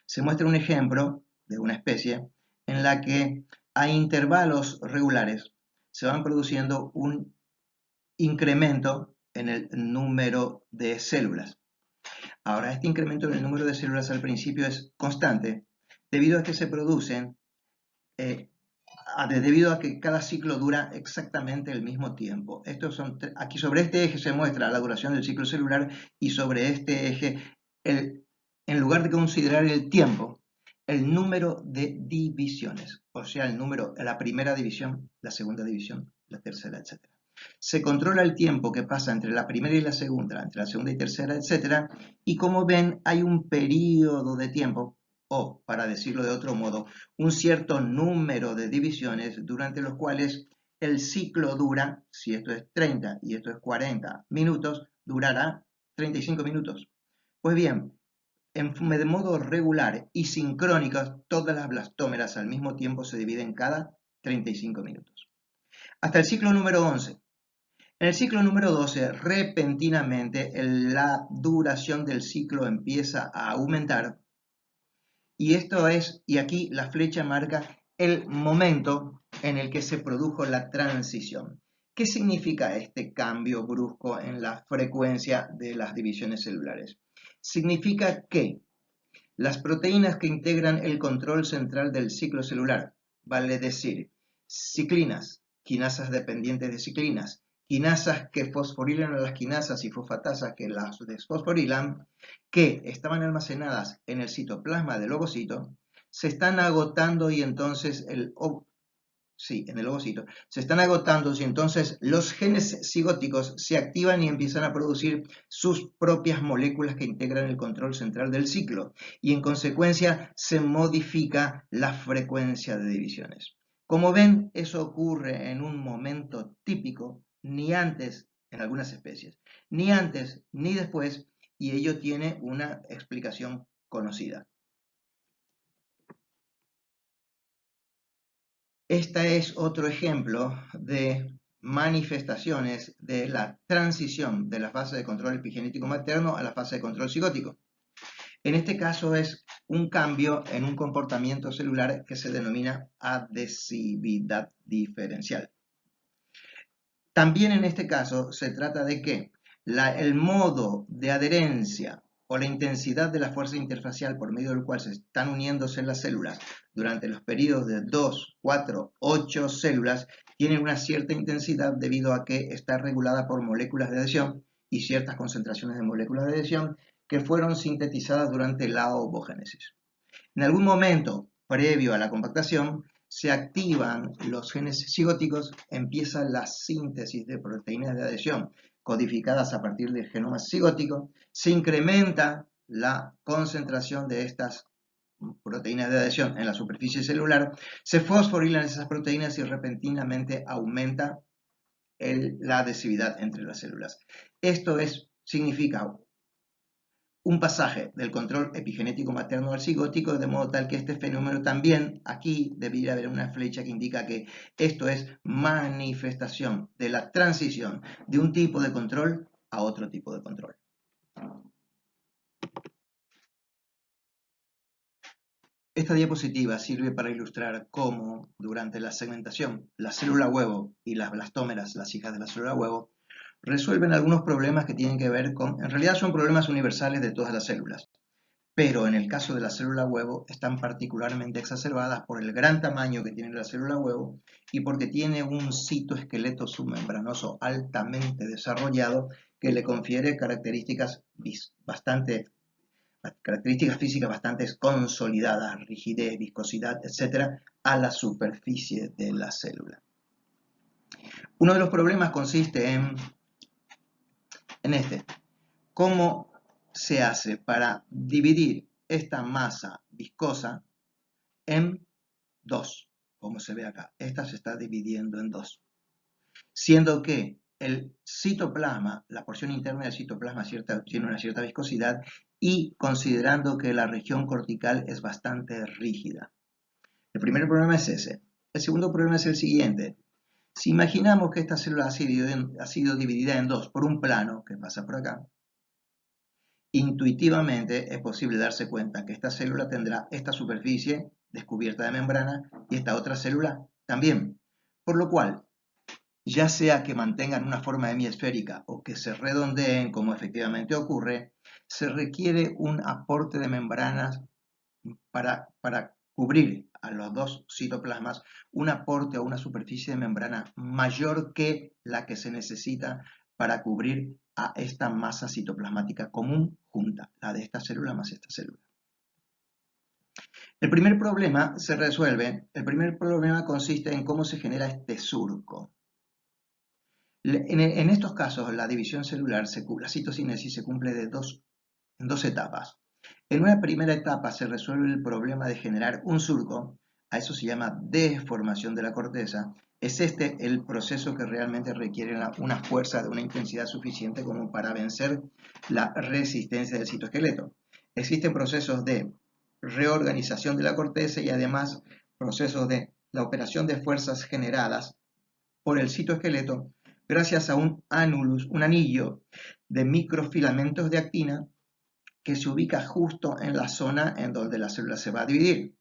Se muestra un ejemplo de una especie en la que a intervalos regulares se van produciendo un incremento en el número de células. Ahora, este incremento en el número de células al principio es constante debido a que se producen debido a que cada ciclo dura exactamente el mismo tiempo. Aquí sobre este eje se muestra la duración del ciclo celular y sobre este eje, en lugar de considerar el tiempo, el número de divisiones, o sea, el número, la primera división, la segunda división, la tercera, etc. Se controla el tiempo que pasa entre la primera y la segunda, entre la segunda y tercera, etc. Y como ven, hay un periodo de tiempo, o, para decirlo de otro modo, un cierto número de divisiones durante los cuales el ciclo dura, si esto es 30 y esto es 40 minutos, durará 35 minutos. Pues bien, de modo regular y sincrónicas, todas las blastómeras al mismo tiempo se dividen cada 35 minutos. Hasta el ciclo número 11. En el ciclo número 12, repentinamente, la duración del ciclo empieza a aumentar y aquí la flecha marca el momento en el que se produjo la transición. ¿Qué significa este cambio brusco en la frecuencia de las divisiones celulares? Significa que las proteínas que integran el control central del ciclo celular, vale decir, ciclinas, quinasas dependientes de ciclinas, quinasas que fosforilan a las quinasas y fosfatasas que las desfosforilan, que estaban almacenadas en el citoplasma del ovocito, se están agotando y entonces en el ovocito, se están agotando y entonces los genes cigóticos se activan y empiezan a producir sus propias moléculas que integran el control central del ciclo y en consecuencia se modifica la frecuencia de divisiones. Como ven, eso ocurre en un momento típico, ni antes, en algunas especies, ni antes ni después, y ello tiene una explicación conocida. Este es otro ejemplo de manifestaciones de la transición de la fase de control epigenético materno a la fase de control cigótico. En este caso es un cambio en un comportamiento celular que se denomina adhesividad diferencial. También en este caso se trata de que el modo de adherencia o la intensidad de la fuerza interfacial por medio del cual se están uniéndose las células durante los periodos de 2, 4, 8 células tienen una cierta intensidad debido a que está regulada por moléculas de adhesión y ciertas concentraciones de moléculas de adhesión que fueron sintetizadas durante la ovogénesis. En algún momento previo a la compactación se activan los genes cigóticos, empieza la síntesis de proteínas de adhesión codificadas a partir del genoma cigótico, se incrementa la concentración de estas proteínas de adhesión en la superficie celular, se fosforilan esas proteínas y repentinamente aumenta la adhesividad entre las células. Esto significa un pasaje del control epigenético materno al cigótico, de modo tal que este fenómeno también, aquí debería haber una flecha que indica que esto es manifestación de la transición de un tipo de control a otro tipo de control. Esta diapositiva sirve para ilustrar cómo, durante la segmentación, la célula huevo y las blastómeras, las hijas de la célula huevo, resuelven algunos problemas que tienen que ver con, en realidad son problemas universales de todas las células, pero en el caso de la célula huevo están particularmente exacerbadas por el gran tamaño que tiene la célula huevo y porque tiene un citoesqueleto submembranoso altamente desarrollado que le confiere características físicas bastante consolidadas, rigidez, viscosidad, etc., a la superficie de la célula. Uno de los problemas consiste en cómo se hace para dividir esta masa viscosa en dos, como se ve acá. Esta se está dividiendo en dos, siendo que el citoplasma, la porción interna del citoplasma tiene una cierta viscosidad y considerando que la región cortical es bastante rígida. El primer problema es ese. El segundo problema es el siguiente. Si imaginamos que esta célula ha sido dividida en dos por un plano que pasa por acá, intuitivamente es posible darse cuenta que esta célula tendrá esta superficie descubierta de membrana y esta otra célula también. Por lo cual, ya sea que mantengan una forma hemisférica o que se redondeen, como efectivamente ocurre, se requiere un aporte de membranas para cubrir a los dos citoplasmas, un aporte a una superficie de membrana mayor que la que se necesita para cubrir a esta masa citoplasmática común junta, la de esta célula más esta célula. El primer problema se resuelve, el primer problema consiste en cómo se genera este surco. En estos casos, la división celular, la citocinesis se cumple en dos etapas. En una primera etapa se resuelve el problema de generar un surco, a eso se llama deformación de la corteza. Es el proceso que realmente requiere una fuerza de una intensidad suficiente como para vencer la resistencia del citoesqueleto. Existen procesos de reorganización de la corteza y además procesos de la operación de fuerzas generadas por el citoesqueleto gracias a un anulus, un anillo de microfilamentos de actina que se ubica justo en la zona en donde la célula se va a dividir.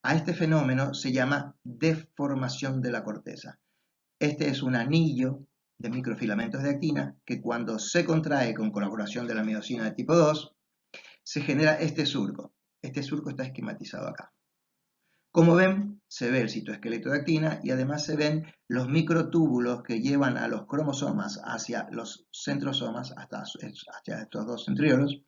A este fenómeno se llama deformación de la corteza. Este es un anillo de microfilamentos de actina que cuando se contrae con colaboración de la miosina de tipo 2, se genera este surco. Este surco está esquematizado acá. Como ven, se ve el citoesqueleto de actina y además se ven los microtúbulos que llevan a los cromosomas hacia los centrosomas, hacia estos dos centriolos,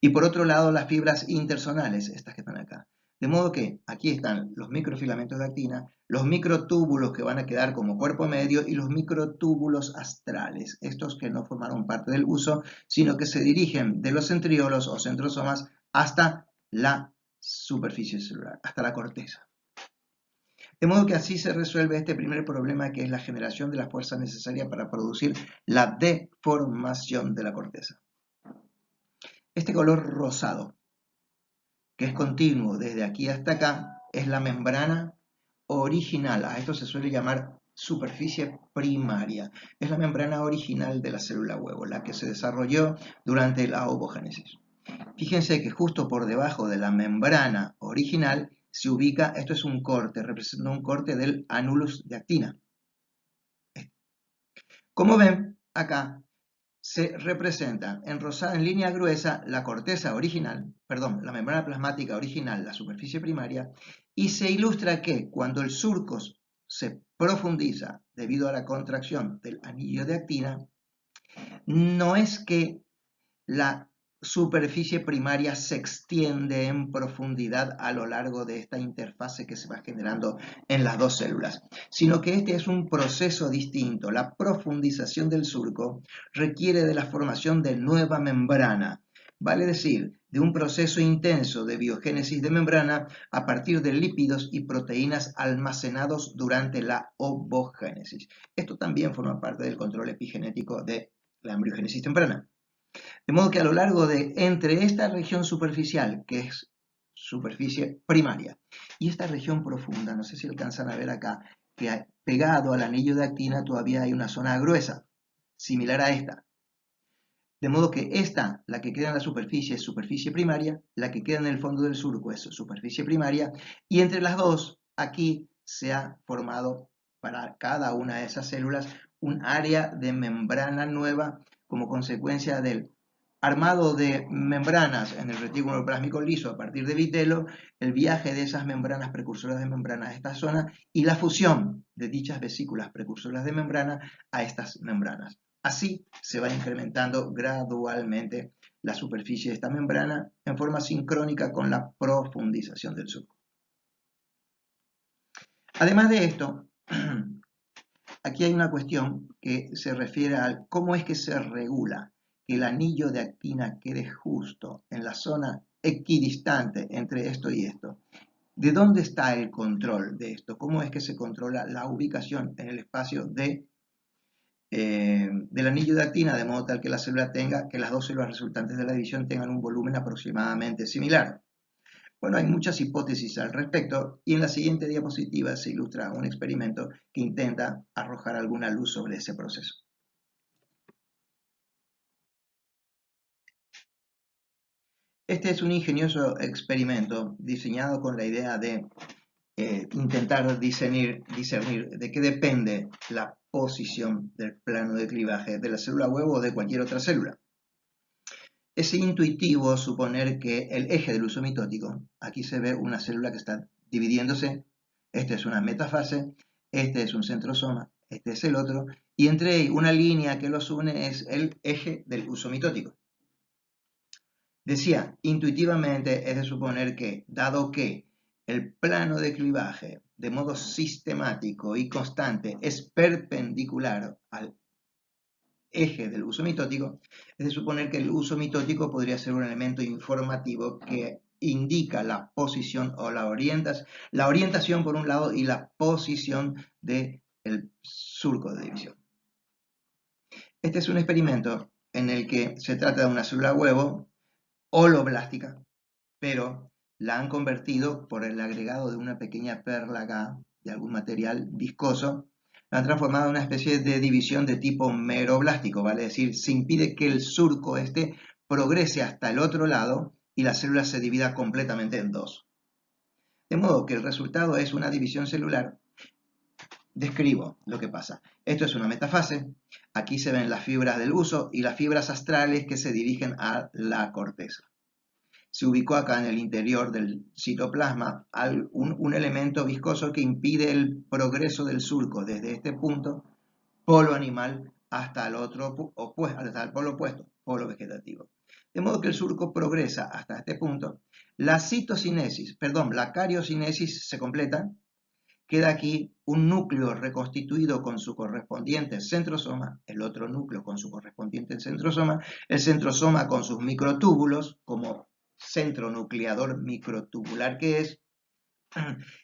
y por otro lado las fibras intersonales, estas que están acá. De modo que aquí están los microfilamentos de actina, los microtúbulos que van a quedar como cuerpo medio y los microtúbulos astrales, estos que no formaron parte del uso, sino que se dirigen de los centriolos o centrosomas hasta la superficie celular, hasta la corteza. De modo que así se resuelve este primer problema, que es la generación de la fuerza necesaria para producir la deformación de la corteza. Este color rosado, que es continuo desde aquí hasta acá, es la membrana original. A esto se suele llamar superficie primaria. Es la membrana original de la célula huevo, la que se desarrolló durante la ovogénesis. Fíjense que justo por debajo de la membrana original se ubica, esto es un corte, representa un corte del anulus de actina. Como ven, acá se representa en rosada en línea gruesa la corteza original, perdón, la membrana plasmática original, la superficie primaria, y se ilustra que cuando el surco se profundiza debido a la contracción del anillo de actina, no es que la superficie primaria se extiende en profundidad a lo largo de esta interfase que se va generando en las dos células, sino que este es un proceso distinto. La profundización del surco requiere de la formación de nueva membrana, vale decir, de un proceso intenso de biogénesis de membrana a partir de lípidos y proteínas almacenados durante la ovogénesis. Esto también forma parte del control epigenético de la embriogénesis temprana. De modo que a lo largo de entre esta región superficial, que es superficie primaria, y esta región profunda, no sé si alcanzan a ver acá, que pegado al anillo de actina todavía hay una zona gruesa, similar a esta. De modo que esta, la que queda en la superficie, es superficie primaria, la que queda en el fondo del surco es superficie primaria, y entre las dos, aquí se ha formado para cada una de esas células un área de membrana nueva como consecuencia del armado de membranas en el retículo plásmico liso a partir del vitelo, el viaje de esas membranas precursoras de membrana a esta zona y la fusión de dichas vesículas precursoras de membrana a estas membranas. Así se va incrementando gradualmente la superficie de esta membrana en forma sincrónica con la profundización del surco. Además de esto, aquí hay una cuestión que se refiere a cómo es que se regula que el anillo de actina quede justo en la zona equidistante entre esto y esto. ¿De dónde está el control de esto? ¿Cómo es que se controla la ubicación en el espacio del anillo de actina de modo tal que la célula tenga, que las dos células resultantes de la división tengan un volumen aproximadamente similar? Bueno, hay muchas hipótesis al respecto y en la siguiente diapositiva se ilustra un experimento que intenta arrojar alguna luz sobre ese proceso. Este es un ingenioso experimento diseñado con la idea de intentar discernir de qué depende la posición del plano de clivaje de la célula huevo o de cualquier otra célula. Es intuitivo suponer que el eje del uso mitótico, aquí se ve una célula que está dividiéndose, esta es una metafase, este es un centrosoma, este es el otro, y entre una línea que los une es el eje del uso mitótico. Decía, intuitivamente es de suponer que, dado que el plano de clivaje de modo sistemático y constante es perpendicular al eje del uso mitótico, es de suponer que el uso mitótico podría ser un elemento informativo que indica la posición o la orientación por un lado y la posición del surco de división. Este es un experimento en el que se trata de una célula huevo holoblástica, pero la han convertido por el agregado de una pequeña perla acá, de algún material viscoso, la han transformado en una especie de división de tipo meroblástico, vale decir, se impide que el surco este progrese hasta el otro lado y la célula se divida completamente en dos. De modo que el resultado es una división celular. Describo lo que pasa. Esto es una metafase. Aquí se ven las fibras del uso y las fibras astrales que se dirigen a la corteza. Se ubicó acá en el interior del citoplasma un elemento viscoso que impide el progreso del surco desde este punto, polo animal, hasta el otro hasta el polo opuesto, polo vegetativo. De modo que el surco progresa hasta este punto. La cariocinesis se completa. Queda aquí un núcleo reconstituido con su correspondiente centrosoma, el otro núcleo con su correspondiente centrosoma, el centrosoma con sus microtúbulos, como centro nucleador microtubular que es,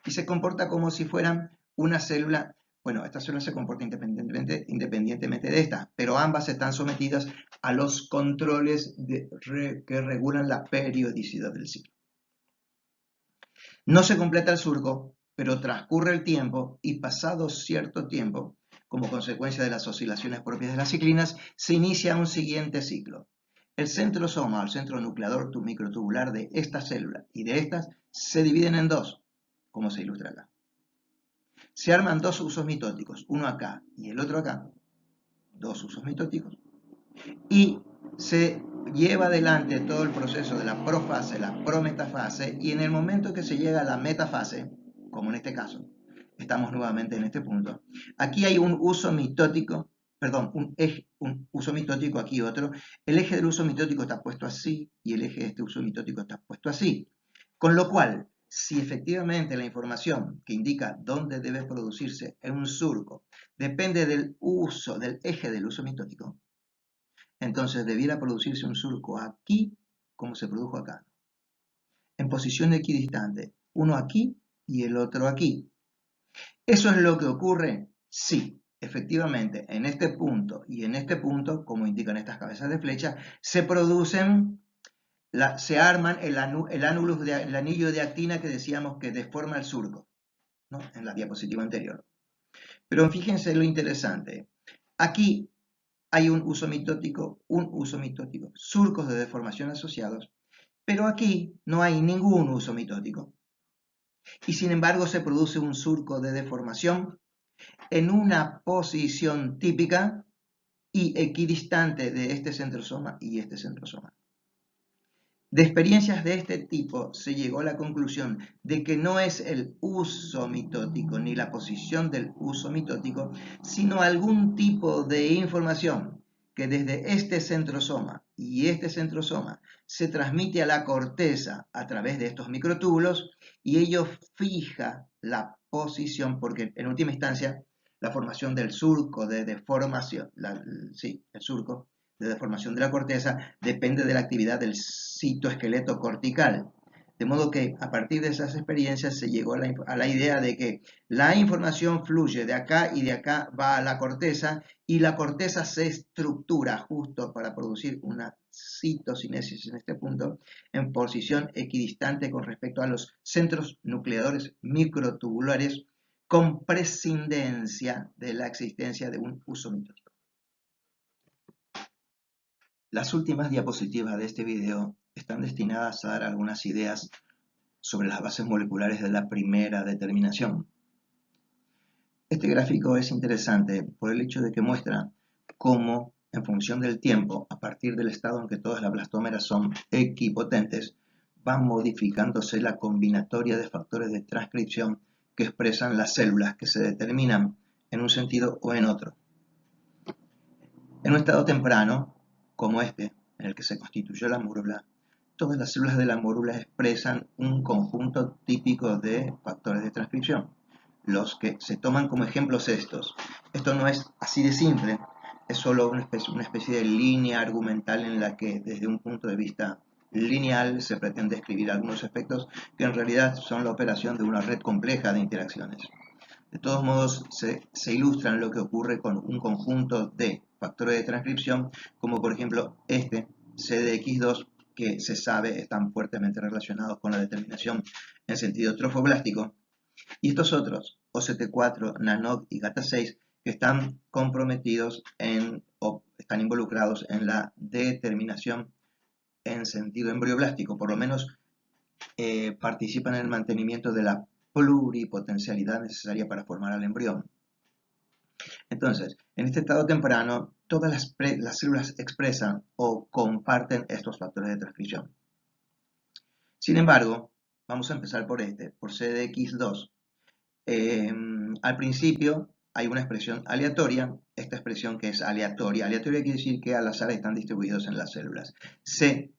y se comporta como si fueran una célula. Bueno, esta célula se comporta independientemente de esta, pero ambas están sometidas a los controles que regulan la periodicidad del ciclo. No se completa el surco, pero transcurre el tiempo y pasado cierto tiempo, como consecuencia de las oscilaciones propias de las ciclinas, se inicia un siguiente ciclo. El centrosoma, el centro nucleador microtubular de esta célula y de estas se dividen en dos, como se ilustra acá. Se arman dos usos mitóticos, uno acá y el otro acá, dos usos mitóticos. y se lleva adelante todo el proceso de la profase, la prometafase, y en el momento que se llega a la metafase, como en este caso, estamos nuevamente en este punto, aquí hay un uso mitótico, perdón, un uso mitótico, aquí otro, el eje del uso mitótico está puesto así y el eje de este uso mitótico está puesto así, con lo cual, si efectivamente la información que indica dónde debe producirse en un surco depende del uso, del eje del uso mitótico, entonces debiera producirse un surco aquí como se produjo acá, en posición equidistante, uno aquí y el otro aquí. ¿Eso es lo que ocurre? Sí, efectivamente, en este punto y en este punto, como indican estas cabezas de flecha, se producen, se arman el anillo de actina que decíamos que deforma el surco, ¿no? En la diapositiva anterior. Pero fíjense lo interesante. Aquí hay un uso mitótico, surcos de deformación asociados, pero aquí no hay ningún uso mitótico. Y sin embargo se produce un surco de deformación en una posición típica y equidistante de este centrosoma y este centrosoma. De experiencias de este tipo se llegó a la conclusión de que no es el uso mitótico ni la posición del uso mitótico, sino algún tipo de información que desde este centrosoma y este centrosoma se transmite a la corteza a través de estos microtúbulos y ello fija la posición, porque en última instancia la formación del surco de deformación, el surco de deformación de la corteza depende de la actividad del citoesqueleto cortical. De modo que a partir de esas experiencias se llegó a la idea de que la información fluye de acá y de acá va a la corteza y la corteza se estructura justo para producir una citocinesis en este punto en posición equidistante con respecto a los centros nucleadores microtubulares con prescindencia de la existencia de un uso mitótico. Las últimas diapositivas de este video están destinadas a dar algunas ideas sobre las bases moleculares de la primera determinación. Este gráfico es interesante por el hecho de que muestra cómo, en función del tiempo, a partir del estado en que todas las blastómeras son equipotentes, va modificándose la combinatoria de factores de transcripción que expresan las células que se determinan en un sentido o en otro. En un estado temprano, como este, en el que se constituyó la mórula, todas las células de la mórula expresan un conjunto típico de factores de transcripción. Los que se toman como ejemplos estos. Esto no es así de simple, es solo una especie de línea argumental en la que desde un punto de vista lineal se pretende escribir algunos efectos que en realidad son la operación de una red compleja de interacciones. De todos modos, se ilustran lo que ocurre con un conjunto de factores de transcripción, como por ejemplo este, CDX2, que se sabe están fuertemente relacionados con la determinación en sentido trofoblástico, y estos otros, OCT4, NANOG y GATA6, que están comprometidos o están involucrados en la determinación en sentido embrioblástico, por lo menos participan en el mantenimiento de la pluripotencialidad necesaria para formar al embrión. Entonces, en este estado temprano, todas las células expresan o comparten estos factores de transcripción. Sin embargo, vamos a empezar por CDX2. Al principio hay una expresión aleatoria, esta expresión que es aleatoria. Aleatoria quiere decir que al azar están distribuidos en las células. Se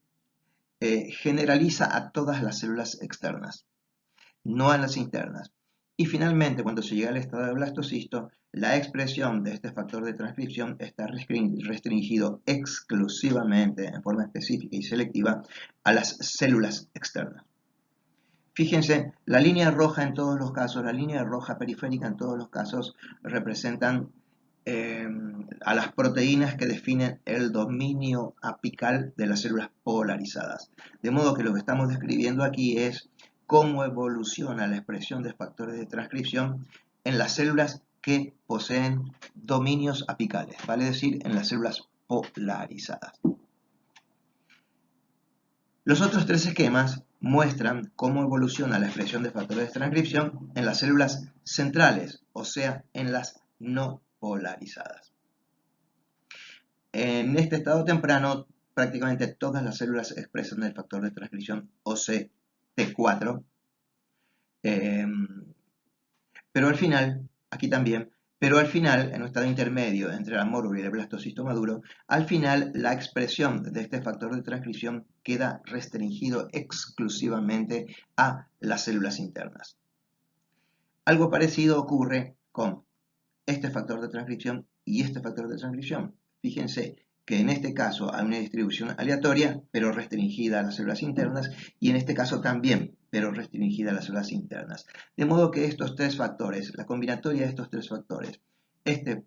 generaliza a todas las células externas, no a las internas. Y finalmente, cuando se llega al estado de blastocisto, la expresión de este factor de transcripción está restringido exclusivamente, en forma específica y selectiva, a las células externas. Fíjense, la línea roja en todos los casos, la línea roja periférica en todos los casos representan a las proteínas que definen el dominio apical de las células polarizadas. De modo que lo que estamos describiendo aquí es cómo evoluciona la expresión de factores de transcripción en las células que poseen dominios apicales, vale decir, en las células polarizadas. Los otros tres esquemas muestran cómo evoluciona la expresión de factores de transcripción en las células centrales, o sea, en las no polarizadas. En este estado temprano, prácticamente todas las células expresan el factor de transcripción OCT4, pero al final, aquí también, pero al final, en un estado intermedio entre el amórbulo y el blastocisto maduro, al final la expresión de este factor de transcripción queda restringido exclusivamente a las células internas. Algo parecido ocurre con este factor de transcripción y este factor de transcripción. Fíjense que en este caso hay una distribución aleatoria, pero restringida a las células internas, y en este caso también, pero restringida a las células internas. De modo que estos tres factores, la combinatoria de estos tres factores, este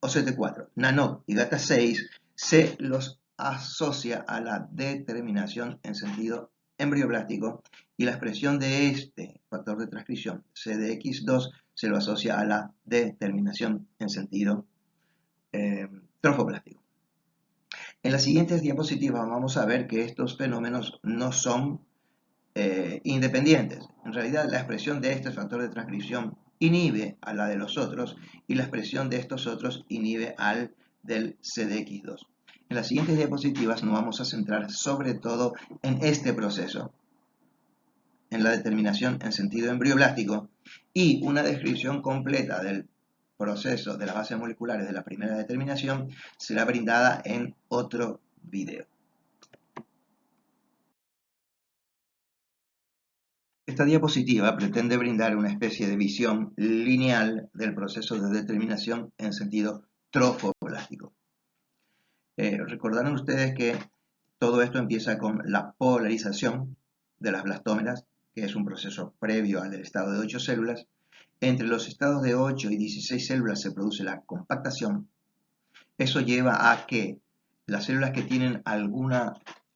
OCT4, NANOT y GATA6, se los asocia a la determinación en sentido embrioblástico, y la expresión de este factor de transcripción, CDX2, se lo asocia a la determinación en sentido trofoblástico. En las siguientes diapositivas vamos a ver que estos fenómenos no son independientes. En realidad, la expresión de este factor de transcripción inhibe a la de los otros, y la expresión de estos otros inhibe al del CDX2. En las siguientes diapositivas nos vamos a centrar sobre todo en este proceso, en la determinación en sentido embrioblástico, y una descripción completa del proceso de las bases moleculares de la primera determinación será brindada en otro video. Esta diapositiva pretende brindar una especie de visión lineal del proceso de determinación en sentido trofoblástico. Recordarán ustedes que todo esto empieza con la polarización de las blastómeras, que es un proceso previo al estado de 8 células. Entre los estados de 8 y 16 células se produce la compactación. Eso lleva a que las células que tienen alguna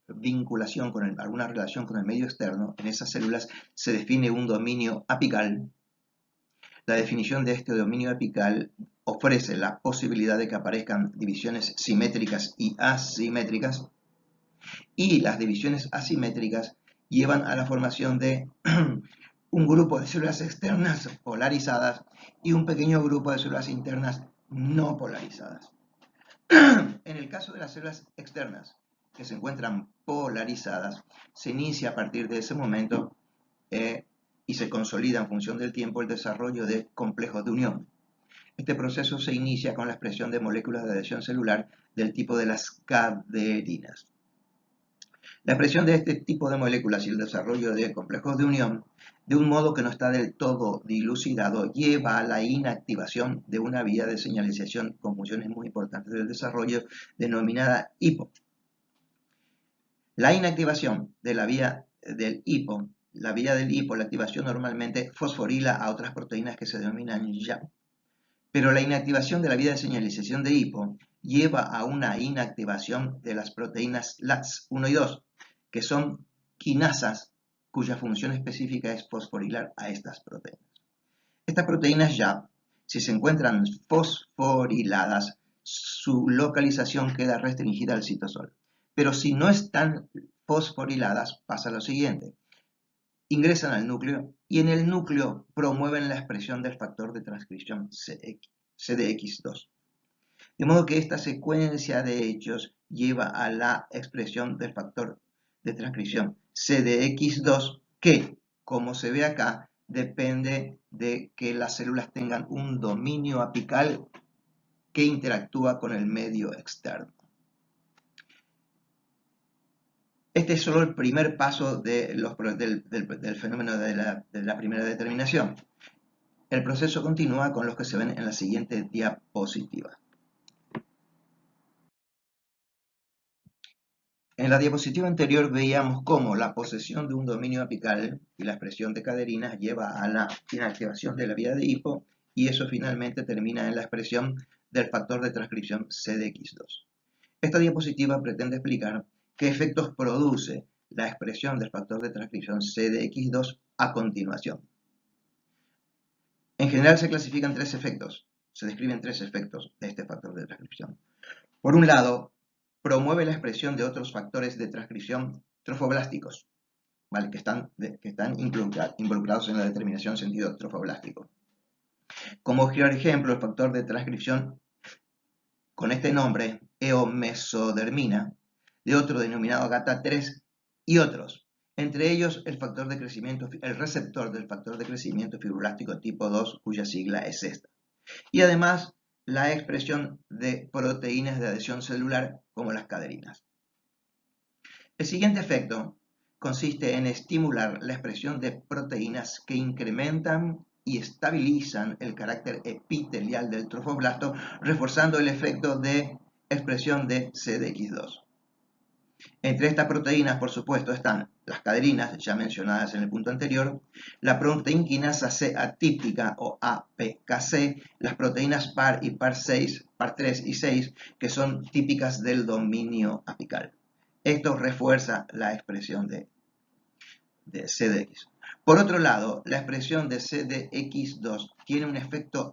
vinculación alguna relación con el medio externo, en esas células se define un dominio apical. La definición de este dominio apical ofrece la posibilidad de que aparezcan divisiones simétricas y asimétricas, y las divisiones asimétricas llevan a la formación de un grupo de células externas polarizadas y un pequeño grupo de células internas no polarizadas. En el caso de las células externas que se encuentran polarizadas, se inicia a partir de ese momento y se consolida en función del tiempo el desarrollo de complejos de unión. Este proceso se inicia con la expresión de moléculas de adhesión celular del tipo de las caderinas. La expresión de este tipo de moléculas y el desarrollo de complejos de unión, de un modo que no está del todo dilucidado, lleva a la inactivación de una vía de señalización con funciones muy importantes del desarrollo, denominada HIPO. La inactivación de la vía del HIPO, la activación normalmente fosforila a otras proteínas que se denominan YAP. Pero la inactivación de la vía de señalización de HIPO lleva a una inactivación de las proteínas LATS1 y 2, que son quinasas cuya función específica es fosforilar a estas proteínas. Estas proteínas YAP, si se encuentran fosforiladas, su localización queda restringida al citosol. Pero si no están fosforiladas, pasa lo siguiente. Ingresan al núcleo y en el núcleo promueven la expresión del factor de transcripción CDX2. De modo que esta secuencia de hechos lleva a la expresión del factor de transcripción CDX2 que, como se ve acá, depende de que las células tengan un dominio apical que interactúa con el medio externo. Este es solo el primer paso del fenómeno de la primera determinación. El proceso continúa con los que se ven en la siguiente diapositiva. En la diapositiva anterior veíamos cómo la posesión de un dominio apical y la expresión de caderinas lleva a la inactivación de la vía de HIPO, y eso finalmente termina en la expresión del factor de transcripción CDX2. Esta diapositiva pretende explicar qué efectos produce la expresión del factor de transcripción CDX2 a continuación. En general se clasifican tres efectos, se describen tres efectos de este factor de transcripción. Por un lado, promueve la expresión de otros factores de transcripción trofoblásticos, ¿vale? que están involucrados en la determinación en sentido trofoblástico. Como ejemplo, el factor de transcripción con este nombre, eomesodermina, de otro denominado GATA3 y otros, entre ellos el receptor del factor de crecimiento fibroblástico tipo 2, cuya sigla es esta. Y además la expresión de proteínas de adhesión celular como las caderinas. El siguiente efecto consiste en estimular la expresión de proteínas que incrementan y estabilizan el carácter epitelial del trofoblasto, reforzando el efecto de expresión de CDX2. Entre estas proteínas, por supuesto, están las caderinas, ya mencionadas en el punto anterior, la proteína quinasa C atípica o APKC, las proteínas PAR y PAR6, PAR3 y 6, que son típicas del dominio apical. Esto refuerza la expresión de CDX. Por otro lado, la expresión de CDX2 tiene un efecto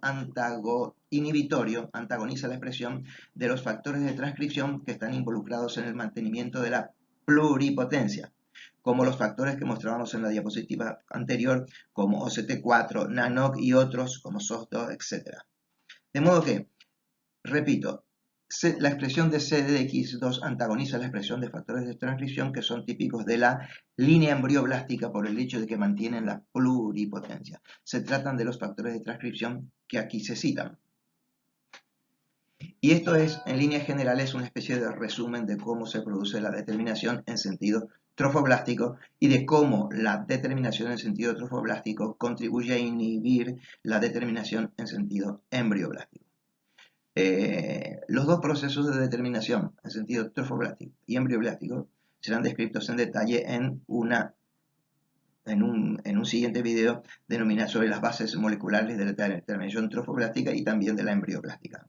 inhibitorio, antagoniza la expresión de los factores de transcripción que están involucrados en el mantenimiento de la pluripotencia, como los factores que mostrábamos en la diapositiva anterior, como OCT4, NANOC y otros como SOS2, etc. De modo que, repito, la expresión de CDX2 antagoniza la expresión de factores de transcripción que son típicos de la línea embrioblástica por el hecho de que mantienen la pluripotencia. Se tratan de los factores de transcripción que aquí se citan. Y esto es, en líneas generales, una especie de resumen de cómo se produce la determinación en sentido trofoblástico y de cómo la determinación en sentido trofoblástico contribuye a inhibir la determinación en sentido embrioblástico. Los dos procesos de determinación en sentido trofoblástico y embrioblástico serán descritos en detalle en un siguiente video denominado sobre las bases moleculares de la determinación trofoblástica y también de la embrioblástica.